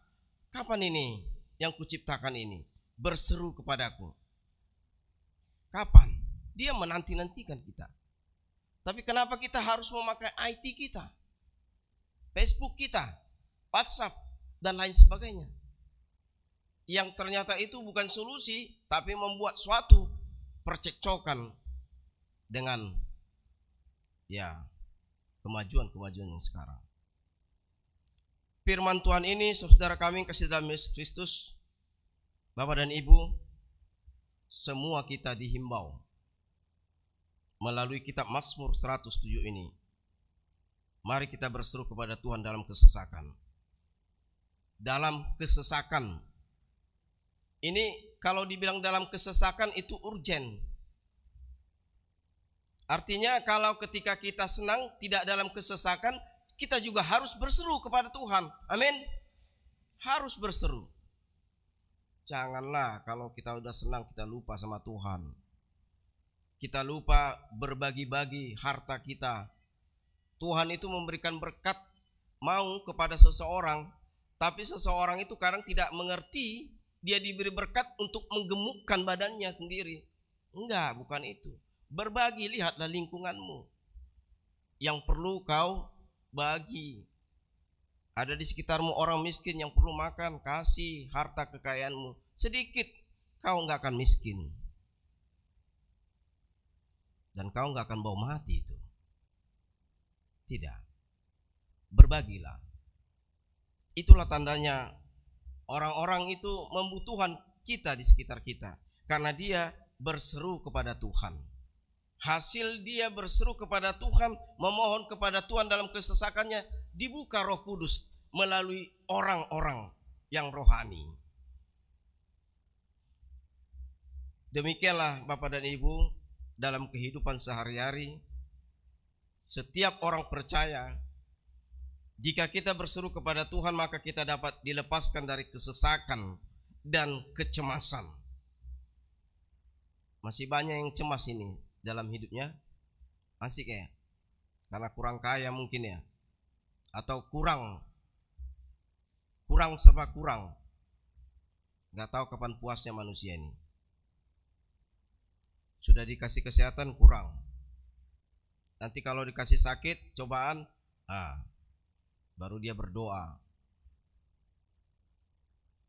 Kapan ini yang kuciptakan ini berseru kepadaku? Kapan? Dia menanti-nantikan kita. Tapi kenapa kita harus memakai IT kita, Facebook kita, WhatsApp, dan lain sebagainya, yang ternyata itu bukan solusi, tapi membuat suatu percekcokan dengan kemajuan yang sekarang. Firman Tuhan ini, saudara kami kasih dalam Yesus Kristus, Bapak dan Ibu, semua kita dihimbau melalui kitab Mazmur 107 ini. Mari kita berseru kepada Tuhan dalam kesesakan. Dalam kesesakan ini, kalau dibilang dalam kesesakan itu urgen. Artinya kalau ketika kita senang tidak dalam kesesakan, kita juga harus berseru kepada Tuhan. Amin. Harus berseru. Janganlah kalau kita udah senang kita lupa sama Tuhan. Kita lupa berbagi-bagi harta kita. Tuhan itu memberikan berkat mau kepada seseorang, tapi seseorang itu kadang tidak mengerti dia diberi berkat untuk menggemukkan badannya sendiri. Enggak, bukan itu. Berbagi, lihatlah lingkunganmu yang perlu kau bagi. Ada di sekitarmu orang miskin yang perlu makan, kasih harta kekayaanmu. Sedikit kau enggak akan miskin, dan kau enggak akan bawa mati itu. Tidak. Berbagilah. Itulah tandanya orang-orang itu membutuhkan kita di sekitar kita, karena dia berseru kepada Tuhan. Hasil dia berseru kepada Tuhan, memohon kepada Tuhan dalam kesesakannya, dibuka Roh Kudus melalui orang-orang yang rohani. Demikianlah Bapak dan Ibu, dalam kehidupan sehari-hari, setiap orang percaya, jika kita berseru kepada Tuhan, maka kita dapat dilepaskan dari kesesakan dan kecemasan. Masih banyak yang cemas ini dalam hidupnya, asik ya, karena kurang kaya mungkin ya, atau kurang serba kurang, nggak tahu kapan puasnya manusia ini. Sudah dikasih kesehatan kurang, nanti kalau dikasih sakit cobaan, baru dia berdoa,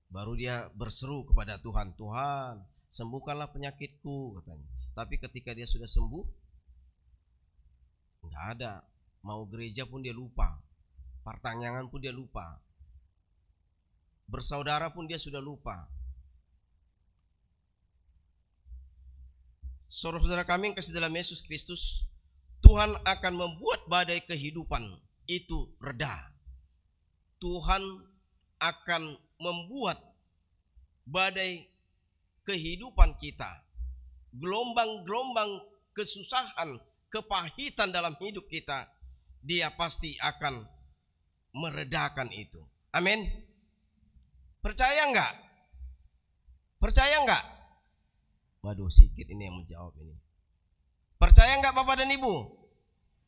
baru dia berseru kepada Tuhan, Tuhan sembuhkanlah penyakitku katanya. Tapi ketika dia sudah sembuh, nggak ada. Mau gereja pun dia lupa, pertanyaan pun dia lupa, bersaudara pun dia sudah lupa. Saudara-saudara kami yang kasih dalam Yesus Kristus, Tuhan akan membuat badai kehidupan itu reda. Tuhan akan membuat badai kehidupan kita, gelombang-gelombang kesusahan, kepahitan dalam hidup kita, dia pasti akan meredakan itu. Amin. Percaya enggak? Percaya enggak? Waduh, sedikit ini yang menjawab ini. Percaya enggak Bapak dan Ibu?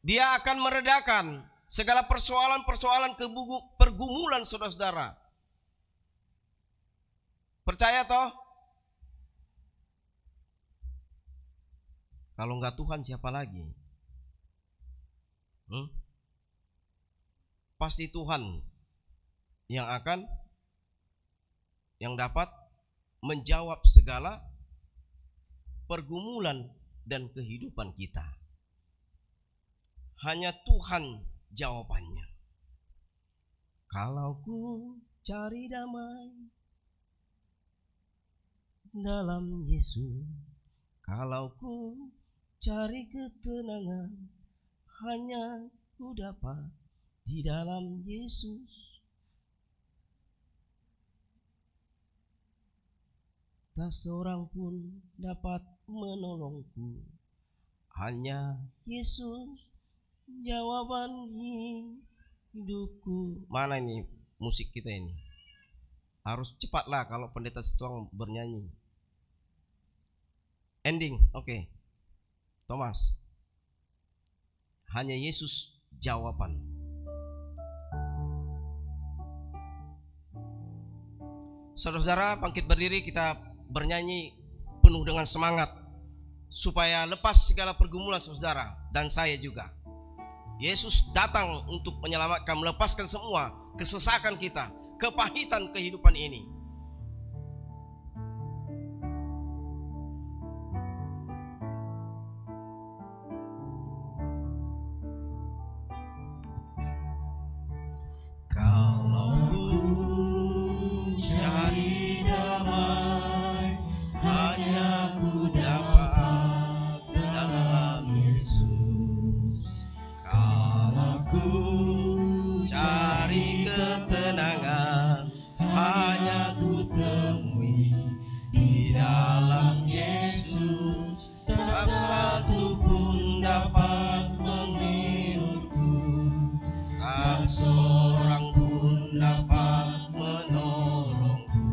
Dia akan meredakan segala persoalan-persoalan pergumulan saudara-saudara. Percaya toh? Kalau enggak Tuhan siapa lagi? Pasti Tuhan yang dapat menjawab segala pergumulan dan kehidupan kita. Hanya Tuhan jawabannya. Kalau ku cari damai dalam Yesus, kalau ku cari ketenangan, hanya ku dapat di dalam Yesus. Tak seorang pun dapat menolongku, hanya Yesus jawaban hidupku. Mana ini musik kita ini? Harus cepatlah kalau pendeta Situang bernyanyi. Ending, oke. Thomas. Hanya Yesus jawaban. Saudara-saudara, bangkit berdiri, kita bernyanyi penuh dengan semangat supaya lepas segala pergumulan saudara dan saya juga. Yesus datang untuk menyelamatkan, melepaskan semua kesesakan kita, kepahitan kehidupan ini. Kalau ku cari damai, hanya ku dapat dalam Yesus. Kalau ku cari ketenangan, hanya ku temui di dalam Yesus. Tak satu pun dapat menghiburku, tak seorang pun dapat menolongku.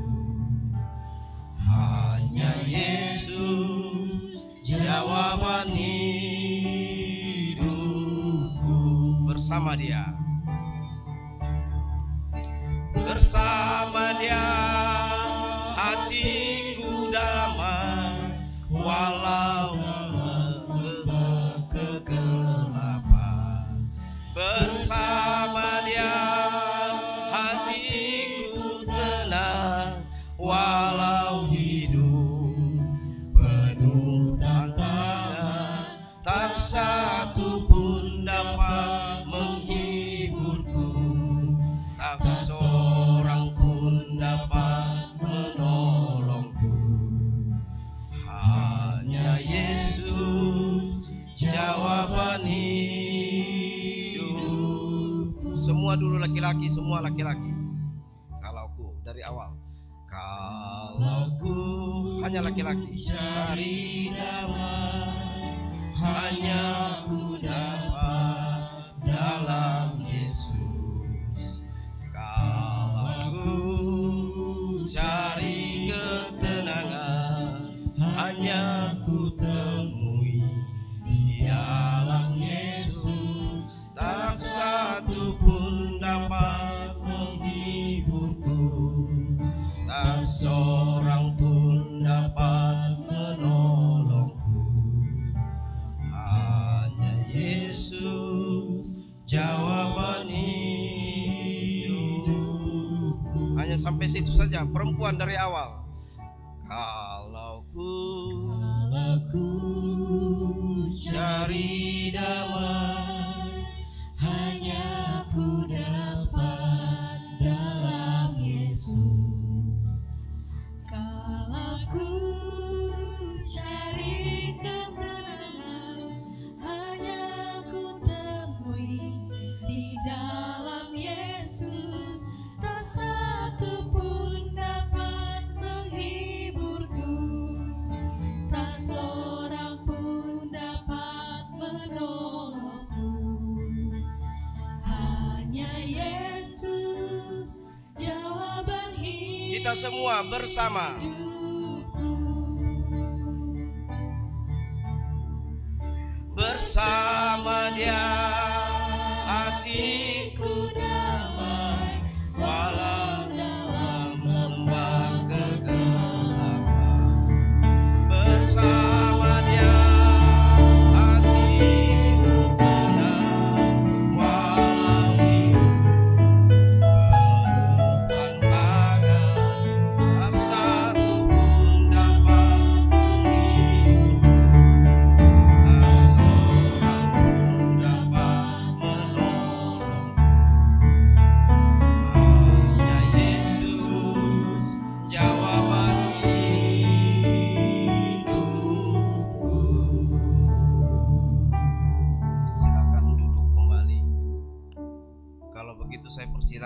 Hanya Yesus jawaban hidupku. Bersama Dia, bersama Dia hatiku damai, walau kegelapan. Bersama Dia hatiku tenang, walau hidup penuh tantangan. Tak satu pun dapat menghiburku, tak seorang pun dapat menolongku. Hanya Yesus jawaban hidupku. Semua dulu laki-laki, semua laki-laki. Kalau ku dari awal. Kalau ku hanya laki-laki cari damai, hanya ku dapat dalam Yesus. Kalau ku cari ketenangan, hanya ku temui di dalam Yesus. Tak satu pun dapat menghiburku, tak seorang pun dapat menolongku. Hanya Yesus jawaban hidupku. Hanya sampai situ saja, perempuan dari awal. Kalau ku cari damai, hanya ku dapat dalam Yesus. Kalau ku cari ketenangan, hanya ku temui di dalam Yesus. Tak satu pun dapat menghiburku, tak seorang pun dapat menolongku. Hanya Yesus jawaban hidupku. Kita semua bersama. Bersama Dia hatiku damai, walau dalam lembah kegelapan.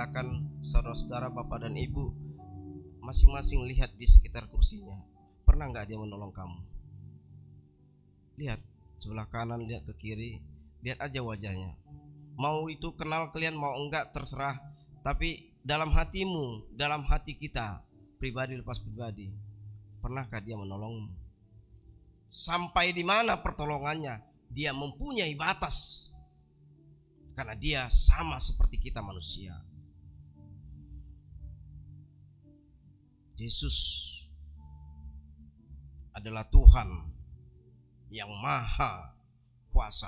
silakan saudara-saudara, bapak dan ibu masing-masing lihat di sekitar kursinya. Pernah nggak dia menolong kamu? Lihat sebelah kanan, lihat ke kiri, lihat aja wajahnya. Mau itu kenal kalian, mau enggak terserah. Tapi dalam hatimu, dalam hati kita, pribadi lepas pribadi, pernahkah dia menolongmu? Sampai di mana pertolongannya? Dia mempunyai batas, karena dia sama seperti kita manusia. Yesus adalah Tuhan yang maha kuasa,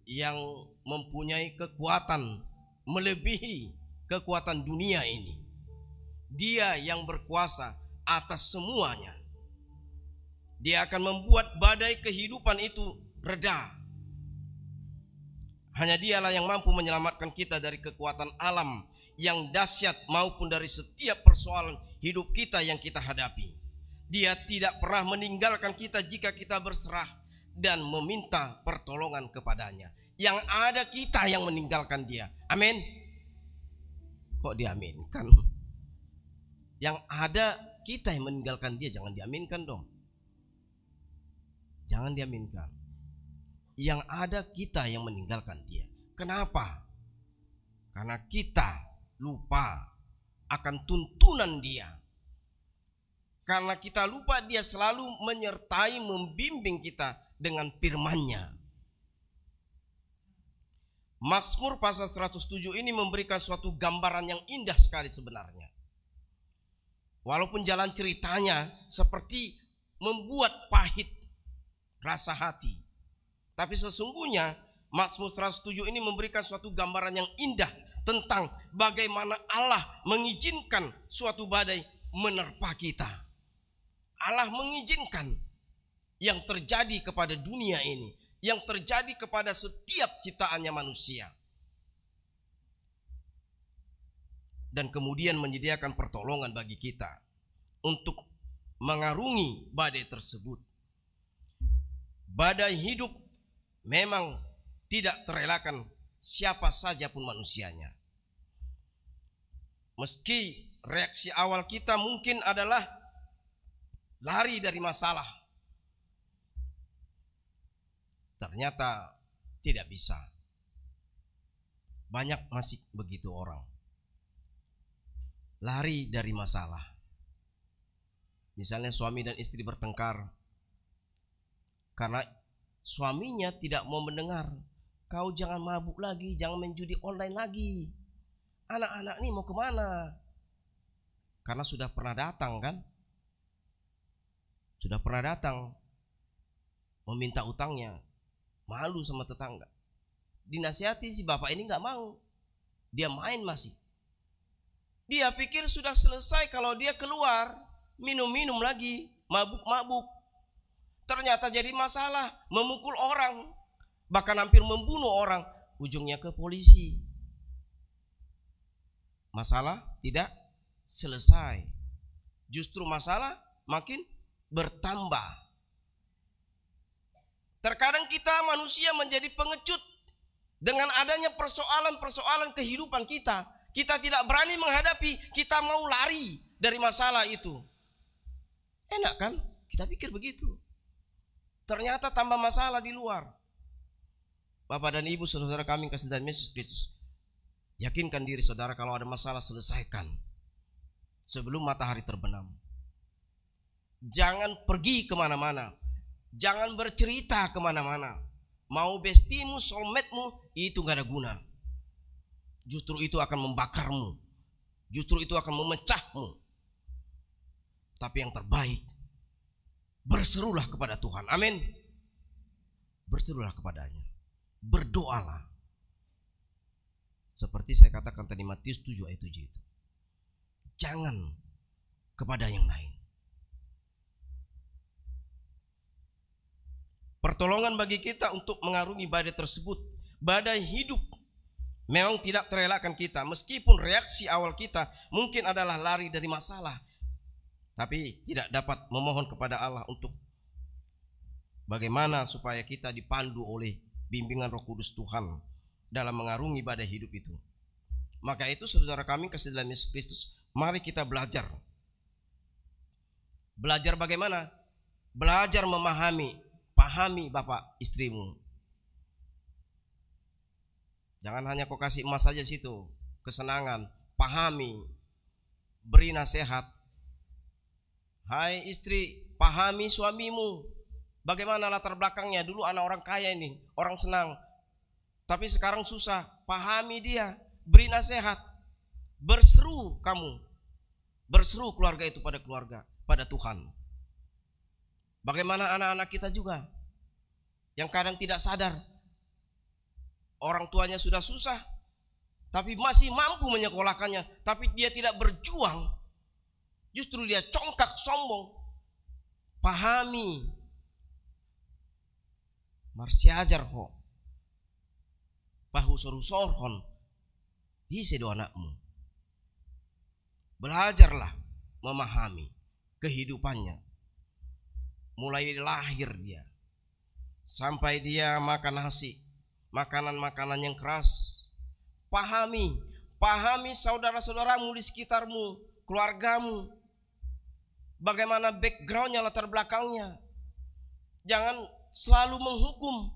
yang mempunyai kekuatan melebihi kekuatan dunia ini. Dia yang berkuasa atas semuanya. Dia akan membuat badai kehidupan itu reda. Hanya dialah yang mampu menyelamatkan kita dari kekuatan alam yang dahsyat maupun dari setiap persoalan hidup kita yang kita hadapi. Dia tidak pernah meninggalkan kita jika kita berserah dan meminta pertolongan kepadanya. Yang ada kita yang meninggalkan dia. Amin. Kok diaminkan? Yang ada kita yang meninggalkan dia, jangan diaminkan dong. Jangan diaminkan. Yang ada kita yang meninggalkan dia. Kenapa? Karena kita lupa akan tuntunan dia. Karena kita lupa dia selalu menyertai, membimbing kita dengan firman-Nya. Mazmur pasal 107 ini memberikan suatu gambaran yang indah sekali sebenarnya. Walaupun jalan ceritanya seperti membuat pahit rasa hati, tapi sesungguhnya Mazmur 107 ini memberikan suatu gambaran yang indah tentang bagaimana Allah mengizinkan suatu badai menerpa kita. Allah mengizinkan yang terjadi kepada dunia ini, yang terjadi kepada setiap ciptaannya manusia, dan kemudian menyediakan pertolongan bagi kita untuk mengarungi badai tersebut. Badai hidup memang tidak terelakkan siapa saja pun manusianya. Meski reaksi awal kita mungkin adalah lari dari masalah, ternyata tidak bisa. Banyak masih begitu orang lari dari masalah. Misalnya suami dan istri bertengkar karena suaminya tidak mau mendengar, kau jangan mabuk lagi, jangan main judi online lagi. Anak-anak ini mau kemana? Karena sudah pernah datang kan? Sudah pernah datang meminta utangnya, malu sama tetangga. Dinasihati si bapak ini nggak mau, dia main masih. Dia pikir sudah selesai kalau dia keluar minum-minum lagi, mabuk-mabuk. Ternyata jadi masalah, memukul orang, bahkan hampir membunuh orang, ujungnya ke polisi. Masalah tidak selesai, justru masalah makin bertambah. Terkadang kita manusia menjadi pengecut dengan adanya persoalan-persoalan kehidupan kita. Kita tidak berani menghadapi, kita mau lari dari masalah itu. Enak kan? Kita pikir begitu. Ternyata tambah masalah di luar. Bapak dan ibu, saudara kami kasih dalam Yesus Kristus, yakinkan diri saudara, kalau ada masalah selesaikan sebelum matahari terbenam. Jangan pergi kemana-mana, jangan bercerita kemana-mana. Mau bestimu, soulmate-mu, itu gak ada guna. Justru itu akan membakarmu, justru itu akan memecahmu. Tapi yang terbaik, berserulah kepada Tuhan. Amin. Berserulah kepadanya, berdoalah. Seperti saya katakan tadi, Matius 7 ayat 7 itu. Jangan kepada yang lain. Pertolongan bagi kita untuk mengarungi badai tersebut. Badai hidup memang tidak terelakkan kita, meskipun reaksi awal kita mungkin adalah lari dari masalah, tapi tidak dapat memohon kepada Allah untuk bagaimana supaya kita dipandu oleh bimbingan Roh Kudus Tuhan dalam mengarungi badai hidup itu. Maka itu saudara kami kasih dalam Yesus Kristus, mari kita belajar. Belajar bagaimana? Belajar memahami, pahami bapak istrimu. Jangan hanya kau kasih emas saja situ, kesenangan. Pahami, beri nasihat. Hai istri, pahami suamimu. Bagaimana latar belakangnya? Dulu anak orang kaya ini, orang senang. Tapi sekarang susah. Pahami dia, beri nasihat. Berseru kamu. Berseru keluarga itu pada keluarga, pada Tuhan. Bagaimana anak-anak kita juga yang kadang tidak sadar orang tuanya sudah susah, tapi masih mampu menyekolahkannya, tapi dia tidak berjuang, justru dia congkak, sombong. Pahami, marsiajar ho, pahu soru-sorhon, hise do anakmu. Belajarlah memahami kehidupannya, mulai lahir dia sampai dia makan nasi, makanan-makanan yang keras. Pahami, pahami saudara-saudaramu di sekitarmu, keluargamu, bagaimana backgroundnya, latar belakangnya. Jangan selalu menghukum.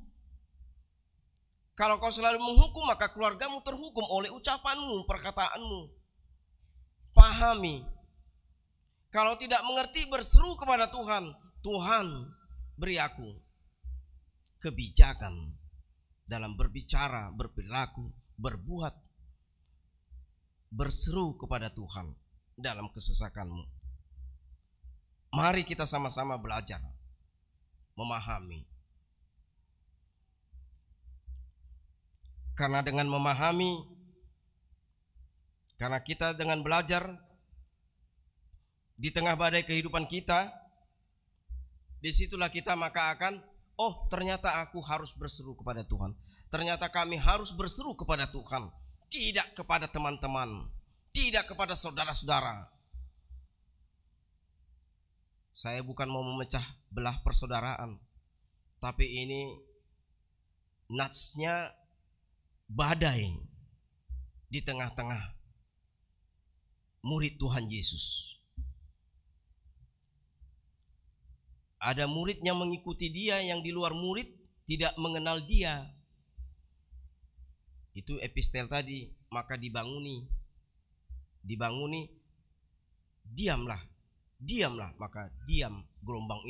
Kalau kau selalu menghukum, maka keluargamu terhukum oleh ucapanmu, perkataanmu. Pahami. Kalau tidak mengerti, berseru kepada Tuhan. Tuhan, beri aku kebijakan dalam berbicara, berperilaku, berbuat. Berseru kepada Tuhan dalam kesesakanmu. Mari kita sama-sama belajar memahami. Karena dengan memahami, karena kita dengan belajar di tengah badai kehidupan kita, disitulah kita maka akan, oh ternyata aku harus berseru kepada Tuhan. Ternyata kami harus berseru kepada Tuhan, tidak kepada teman-teman, tidak kepada saudara-saudara. Saya bukan mau memecah belah persaudaraan, tapi ini natsnya badai di tengah-tengah murid Tuhan Yesus. Ada murid yang mengikuti dia, yang di luar murid tidak mengenal dia. Itu epistel tadi, maka dibanguni, diamlah, maka diam gelombang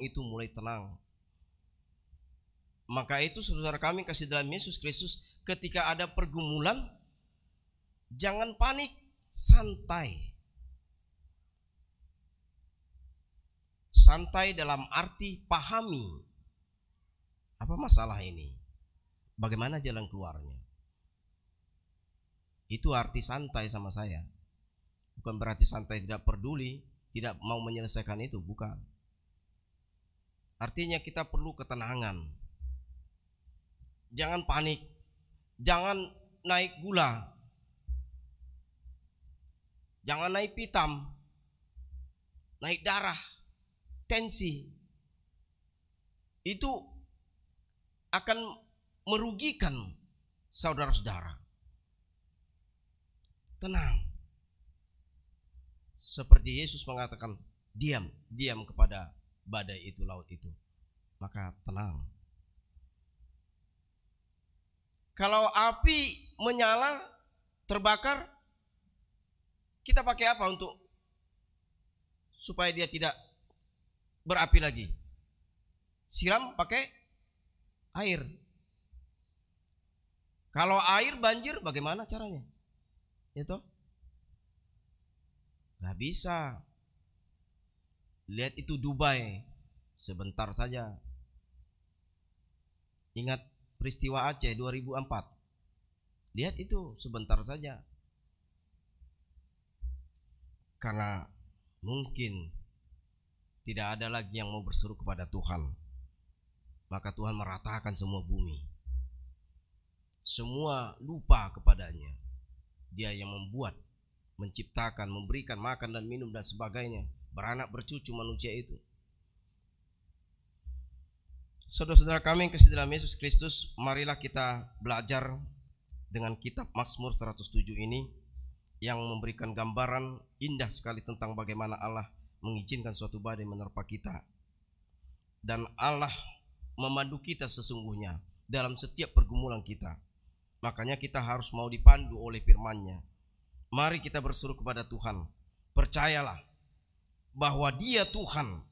itu mulai tenang. Maka itu saudara kami kasih dalam Yesus Kristus, ketika ada pergumulan, jangan panik, santai. Santai dalam arti pahami apa masalah ini, bagaimana jalan keluarnya. Itu arti santai sama saya. Bukan berarti santai tidak peduli, tidak mau menyelesaikan itu, bukan. Artinya kita perlu ketenangan. Jangan panik, jangan naik gula, jangan naik pitam, naik darah, tensi. Itu akan merugikan saudara-saudara. Tenang. Seperti Yesus mengatakan, diam kepada badai itu, laut itu. Maka tenang. Kalau api menyala, terbakar, kita pakai apa untuk supaya dia tidak berapi lagi? Siram pakai air. Kalau air banjir, bagaimana caranya? Itu nggak bisa. Lihat itu Dubai, sebentar saja. Ingat peristiwa Aceh 2004. Lihat itu sebentar saja. Karena mungkin tidak ada lagi yang mau berseru kepada Tuhan, maka Tuhan meratakan semua bumi. Semua lupa kepadanya. Dia yang membuat, menciptakan, memberikan makan dan minum dan sebagainya, beranak bercucu manusia itu. Saudara-saudara kami yang kasih dalam Yesus Kristus, marilah kita belajar dengan kitab Mazmur 107 ini yang memberikan gambaran indah sekali tentang bagaimana Allah mengizinkan suatu badai menerpa kita, dan Allah memandu kita sesungguhnya dalam setiap pergumulan kita. Makanya kita harus mau dipandu oleh firman-Nya. Mari kita berseru kepada Tuhan. Percayalah bahwa Dia Tuhan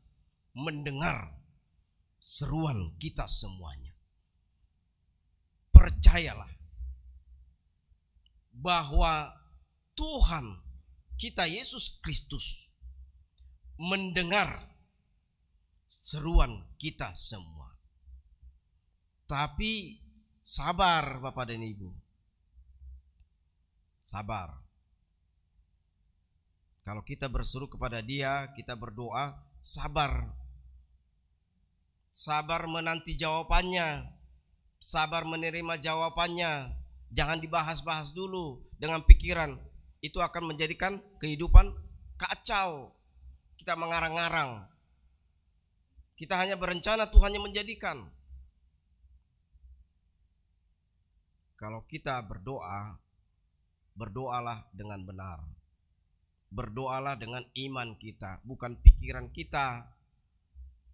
mendengar seruan kita semuanya. Percayalah bahwa Tuhan kita Yesus Kristus mendengar seruan kita semua. Tapi sabar Bapak dan Ibu. Sabar. Kalau kita berseru kepada Dia, kita berdoa, sabar. Sabar menanti jawabannya. Sabar menerima jawabannya. Jangan dibahas-bahas dulu dengan pikiran. Itu akan menjadikan kehidupan kacau. Kita mengarang-arang. Kita hanya berencana, Tuhan yang menjadikan. Kalau kita berdoa, berdoalah dengan benar. Berdoalah dengan iman kita, bukan pikiran kita.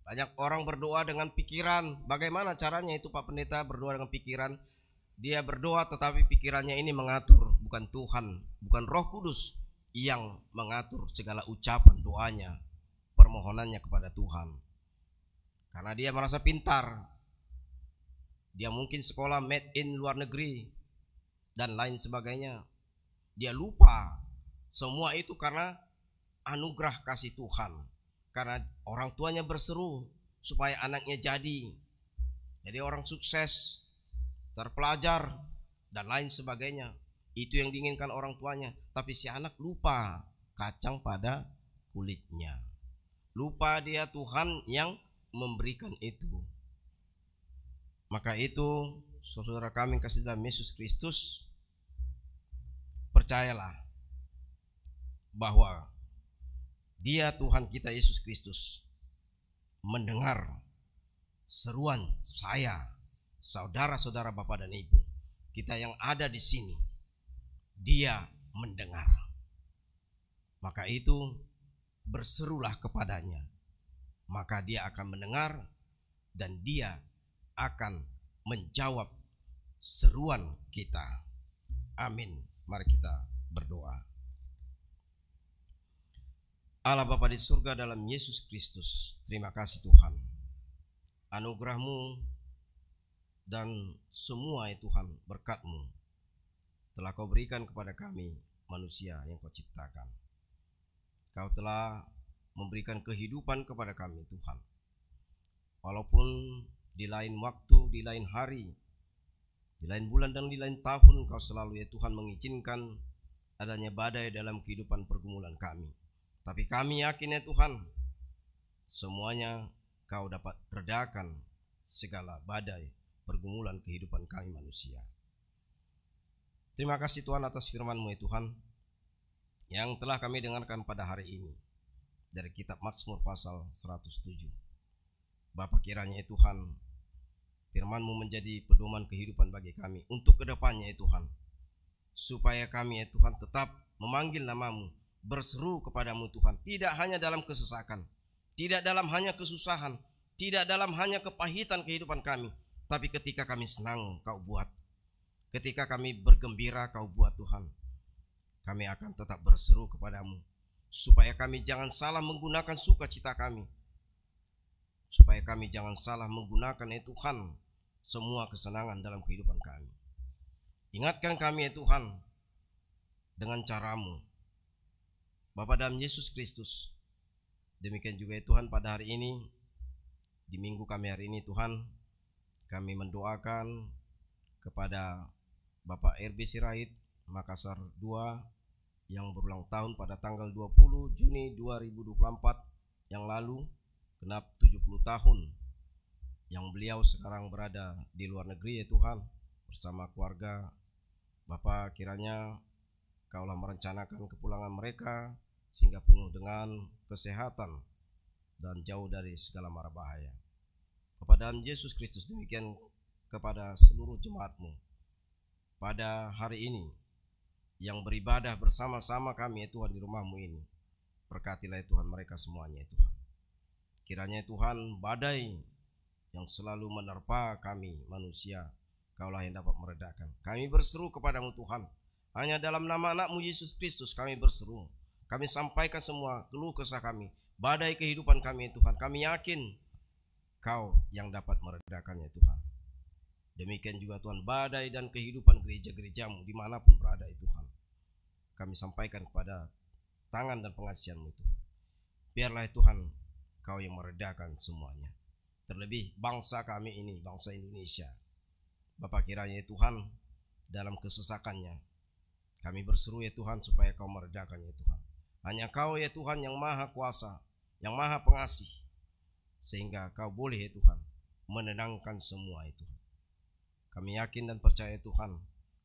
Banyak orang berdoa dengan pikiran. Bagaimana caranya itu Pak Pendeta, berdoa dengan pikiran? Dia berdoa tetapi pikirannya ini mengatur, bukan Tuhan, bukan Roh Kudus yang mengatur segala ucapan doanya, permohonannya kepada Tuhan. Karena dia merasa pintar. Dia mungkin sekolah made in luar negeri dan lain sebagainya. Dia lupa semua itu karena anugerah kasih Tuhan. Karena orang tuanya berseru supaya anaknya jadi orang sukses, terpelajar dan lain sebagainya. Itu yang diinginkan orang tuanya. Tapi si anak lupa kacang pada kulitnya. Lupa dia Tuhan yang memberikan itu. Maka itu saudara kami yang kasih dalam Yesus Kristus, percayalah bahwa Dia Tuhan kita Yesus Kristus mendengar seruan saya, saudara-saudara Bapak dan Ibu, kita yang ada di sini. Dia mendengar. Maka itu berserulah kepadanya, maka Dia akan mendengar dan Dia akan menjawab seruan kita. Amin. Mari kita berdoa. Allah Bapa di surga dalam Yesus Kristus, terima kasih Tuhan. Anugerah-Mu dan semua Tuhan berkat-Mu telah Kau berikan kepada kami manusia yang Kau ciptakan. Kau telah memberikan kehidupan kepada kami Tuhan. Walaupun di lain waktu, di lain hari, di lain bulan dan di lain tahun Kau selalu ya Tuhan mengizinkan adanya badai dalam kehidupan pergumulan kami. Tapi kami yakin ya Tuhan, semuanya Kau dapat redakan segala badai pergumulan kehidupan kami manusia. Terima kasih Tuhan atas firman-Mu ya Tuhan, yang telah kami dengarkan pada hari ini dari kitab Mazmur pasal 107. Bapa, kiranya ya Tuhan, firman-Mu menjadi pedoman kehidupan bagi kami untuk kedepannya ya Tuhan, supaya kami ya Tuhan tetap memanggil nama-Mu, berseru kepadamu Tuhan, tidak hanya dalam kesesakan, tidak dalam hanya kesusahan, tidak dalam hanya kepahitan kehidupan kami, tapi ketika kami senang Kau buat, ketika kami bergembira Kau buat Tuhan. Kami akan tetap berseru kepadamu, supaya kami jangan salah menggunakan sukacita kami, supaya kami jangan salah menggunakan ya Tuhan semua kesenangan dalam kehidupan kami. Ingatkan kami ya Tuhan dengan cara-Mu Bapa dalam Yesus Kristus. Demikian juga ya Tuhan pada hari ini, di minggu kami hari ini Tuhan, kami mendoakan kepada Bapak RB Sirait Makassar 2 yang berulang tahun pada tanggal 20 Juni 2024 yang lalu, genap 70 tahun yang beliau sekarang berada di luar negeri ya Tuhan bersama keluarga. Bapak, kiranya Kaulah merencanakan kepulangan mereka sehingga penuh dengan kesehatan dan jauh dari segala mara bahaya. Kepada Yesus Kristus, demikian kepada seluruh jemaat-Mu. pada hari ini yang beribadah bersama-sama kami ya Tuhan di rumah-Mu ini. Berkatilah ya Tuhan mereka semuanya ya Tuhan. Kiranya ya Tuhan badai yang selalu menerpa kami manusia, Kaulah yang dapat meredakan. Kami berseru kepadamu Tuhan, hanya dalam nama anak-Mu Yesus Kristus kami berseru. Kami sampaikan semua keluh kesah kami, badai kehidupan kami ya Tuhan. Kami yakin Kau yang dapat meredakannya Tuhan. Demikian juga Tuhan badai dan kehidupan gereja-gereja-Mu dimanapun berada ya Tuhan. Kami sampaikan kepada tangan dan pengasihan-Mu Tuhan. Biarlah ya Tuhan Kau yang meredakan semuanya. Terlebih bangsa kami ini, bangsa Indonesia. Bapa, kiranya ya Tuhan dalam kesesakannya kami berseru ya Tuhan supaya Kau meredakannya ya Tuhan. Hanya Kau ya Tuhan yang maha kuasa, yang maha pengasih, sehingga Kau boleh ya Tuhan menenangkan semua itu. Kami yakin dan percaya Tuhan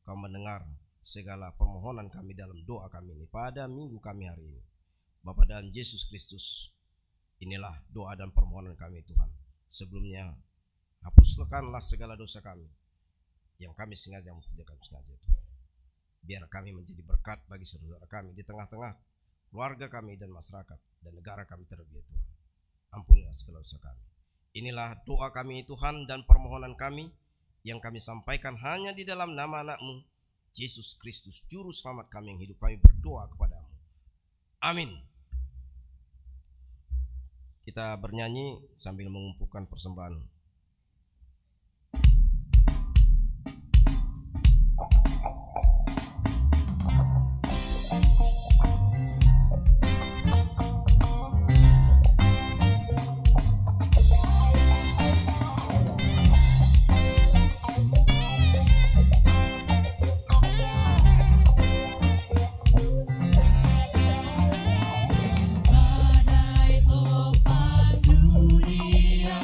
Kau mendengar segala permohonan kami dalam doa kami ini pada minggu kami hari ini. Bapa dan Yesus Kristus, inilah doa dan permohonan kami Tuhan. Sebelumnya hapuskanlah segala dosa kami yang kami sengaja mengerjakan sengaja Tuhan. Biar kami menjadi berkat bagi saudara kami di tengah-tengah keluarga kami dan masyarakat dan negara kami terlebih Tuhan. Ampunilah segala dosa kami. Inilah doa kami Tuhan dan permohonan kami yang kami sampaikan hanya di dalam nama anak-Mu Yesus Kristus Juru Selamat kami yang hidup, kami berdoa kepadamu. Amin. Kita bernyanyi sambil mengumpulkan persembahan. Badai topan dunia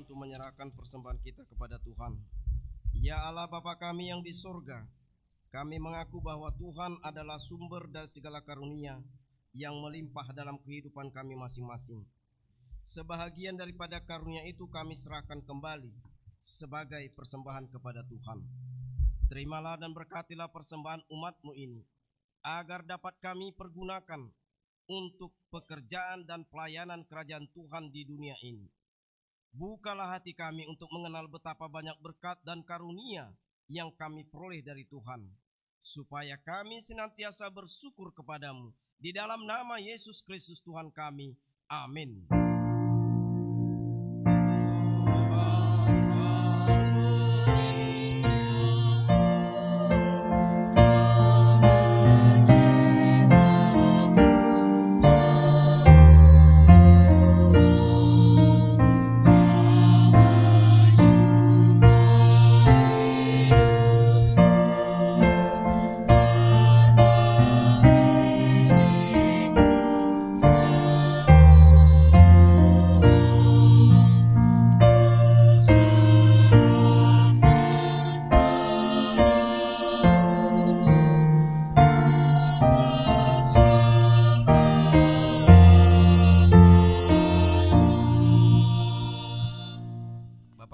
untuk menyerahkan persembahan kita kepada Tuhan. Ya Allah Bapa kami yang di surga, kami mengaku bahwa Tuhan adalah sumber dari segala karunia yang melimpah dalam kehidupan kami masing-masing. Sebahagian daripada karunia itu kami serahkan kembali sebagai persembahan kepada Tuhan. Terimalah dan berkatilah persembahan umat-Mu ini, agar dapat kami pergunakan untuk pekerjaan dan pelayanan kerajaan Tuhan di dunia ini. Bukalah hati kami untuk mengenal betapa banyak berkat dan karunia yang kami peroleh dari Tuhan, supaya kami senantiasa bersyukur kepadamu. Di dalam nama Yesus Kristus Tuhan kami. Amin.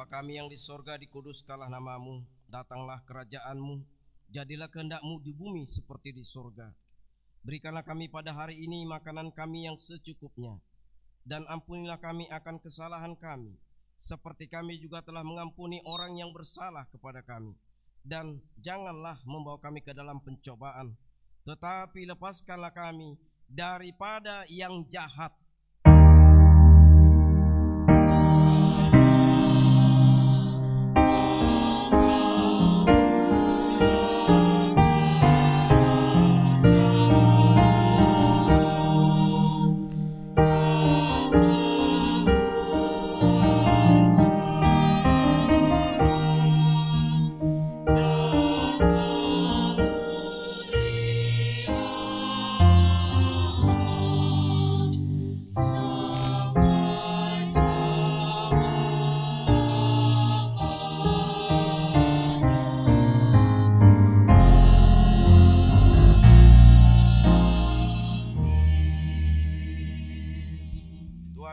Kami yang di sorga, dikuduskanlah namamu, datanglah kerajaanmu, jadilah kehendak-Mu di bumi seperti di sorga. Berikanlah kami pada hari ini makanan kami yang secukupnya, dan ampunilah kami akan kesalahan kami, seperti kami juga telah mengampuni orang yang bersalah kepada kami. Dan janganlah membawa kami ke dalam pencobaan, tetapi lepaskanlah kami daripada yang jahat.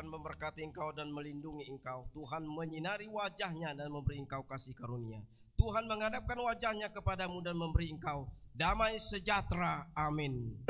Memberkati engkau dan melindungi engkau. Tuhan menyinari wajahnya dan memberi engkau kasih karunia. Tuhan menghadapkan wajahnya kepadamu dan memberi engkau damai sejahtera. Amin.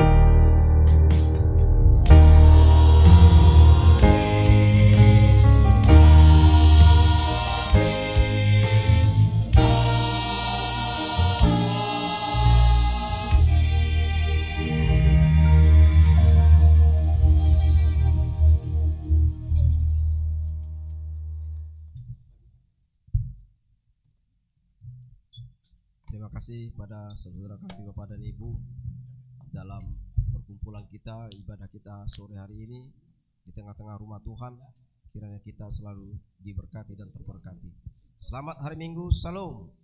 Terima kasih pada saudara kami Bapak dan Ibu dalam perkumpulan kita, ibadah kita sore hari ini di tengah-tengah rumah Tuhan. Kiranya kita selalu diberkati dan terberkati. Selamat hari Minggu, Salam.